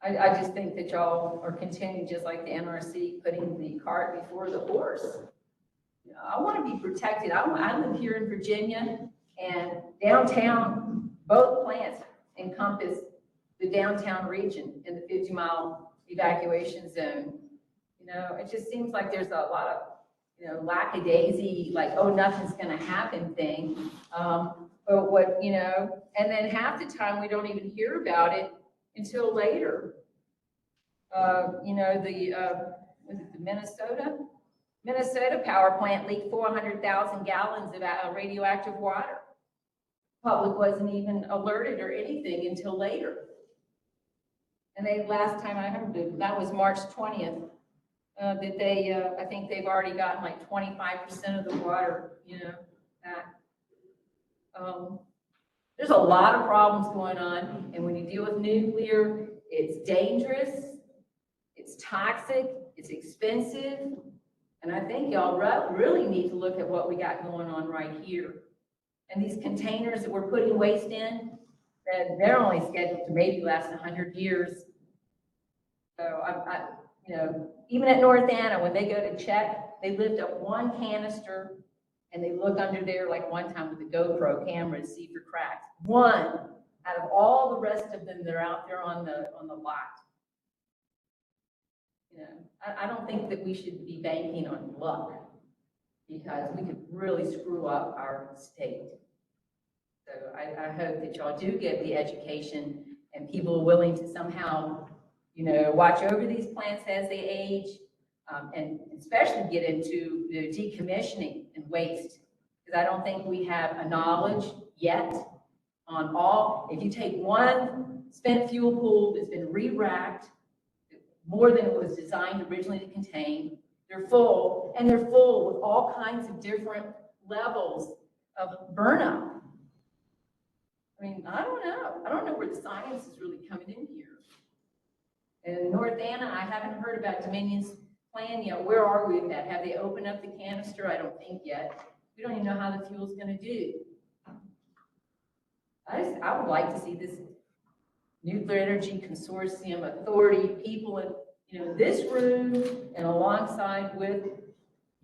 I just think that y'all are continuing, just like the NRC, putting the cart before the horse. I want to be protected. I live here in Virginia, and downtown, both plants encompass the downtown region in the 50-mile evacuation zone. It just seems like there's a lot of, lackadaisy, like, oh, nothing's going to happen thing. But what, and then half the time we don't even hear about it until later. Was it the Minnesota power plant leaked 400,000 gallons of radioactive water. Public wasn't even alerted or anything until later. And last time I heard, that was March 20th, that I think they've already gotten like 25% of the water, back. There's a lot of problems going on, and when you deal with nuclear, it's dangerous, it's toxic, it's expensive, and I think y'all really need to look at what we got going on right here. And these containers that we're putting waste in, they're only scheduled to maybe last 100 years. So even at North Anna, when they go to check, they lift up one canister and they look under there like one time with the GoPro camera to see for cracks. One out of all the rest of them that are out there on the lot. I don't think that we should be banking on luck, because we could really screw up our state. So I hope that y'all do get the education and people are willing to somehow, watch over these plants as they age, and especially get into the decommissioning and waste. Because I don't think we have a knowledge yet on all, if you take one spent fuel pool that's been re-racked, more than it was designed originally to contain, they're full, and they're full with all kinds of different levels of burnup. I mean, I don't know. I don't know where the science is really coming in here. In North Anna, I haven't heard about Dominion's plan yet. Where are we with that? Have they opened up the canister? I don't think yet. We don't even know how the fuel's going to do. I would like to see this Nuclear Energy Consortium authority people in this room and alongside with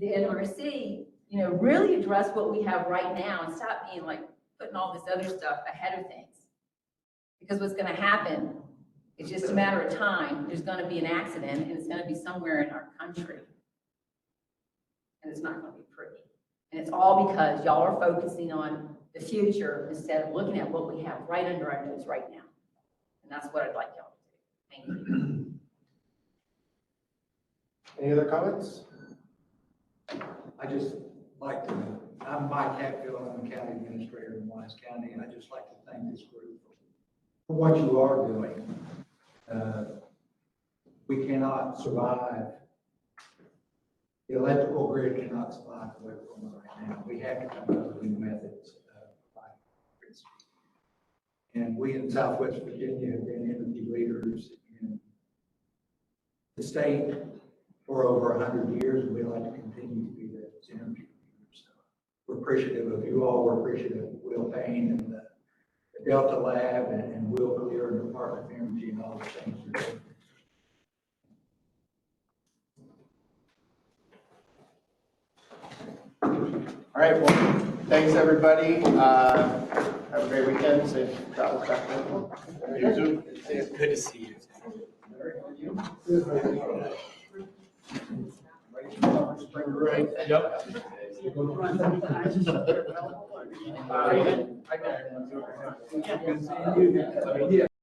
the NRC, really address what we have right now and stop being like putting all this other stuff ahead of things. Because what's going to happen, it's just a matter of time. There's going to be an accident and it's going to be somewhere in our country. And it's not going to be pretty. And it's all because y'all are focusing on the future instead of looking at what we have right under our nose right now. And that's what I'd like y'all to do. Thank you. Any other comments? I just like to, I'm Mike Hatfield, I'm the county administrator in Wise County, and I just like to thank this group for what you are doing. We cannot survive. The electrical grid cannot survive away from it right now. We have to come up with new methods of providing electricity. And we in Southwest Virginia have been energy leaders in the state for over 100 years, and we'd like to continue to be those energy leaders. So we're appreciative of you all. We're appreciative of Will Payne and the Delta Lab and Will Clear and the Department of Energy and all the things you're doing. All right, well, thanks, everybody. Have a great weekend. Safe travels back home. You too. Good to see you. Spring break. Yep. I got it.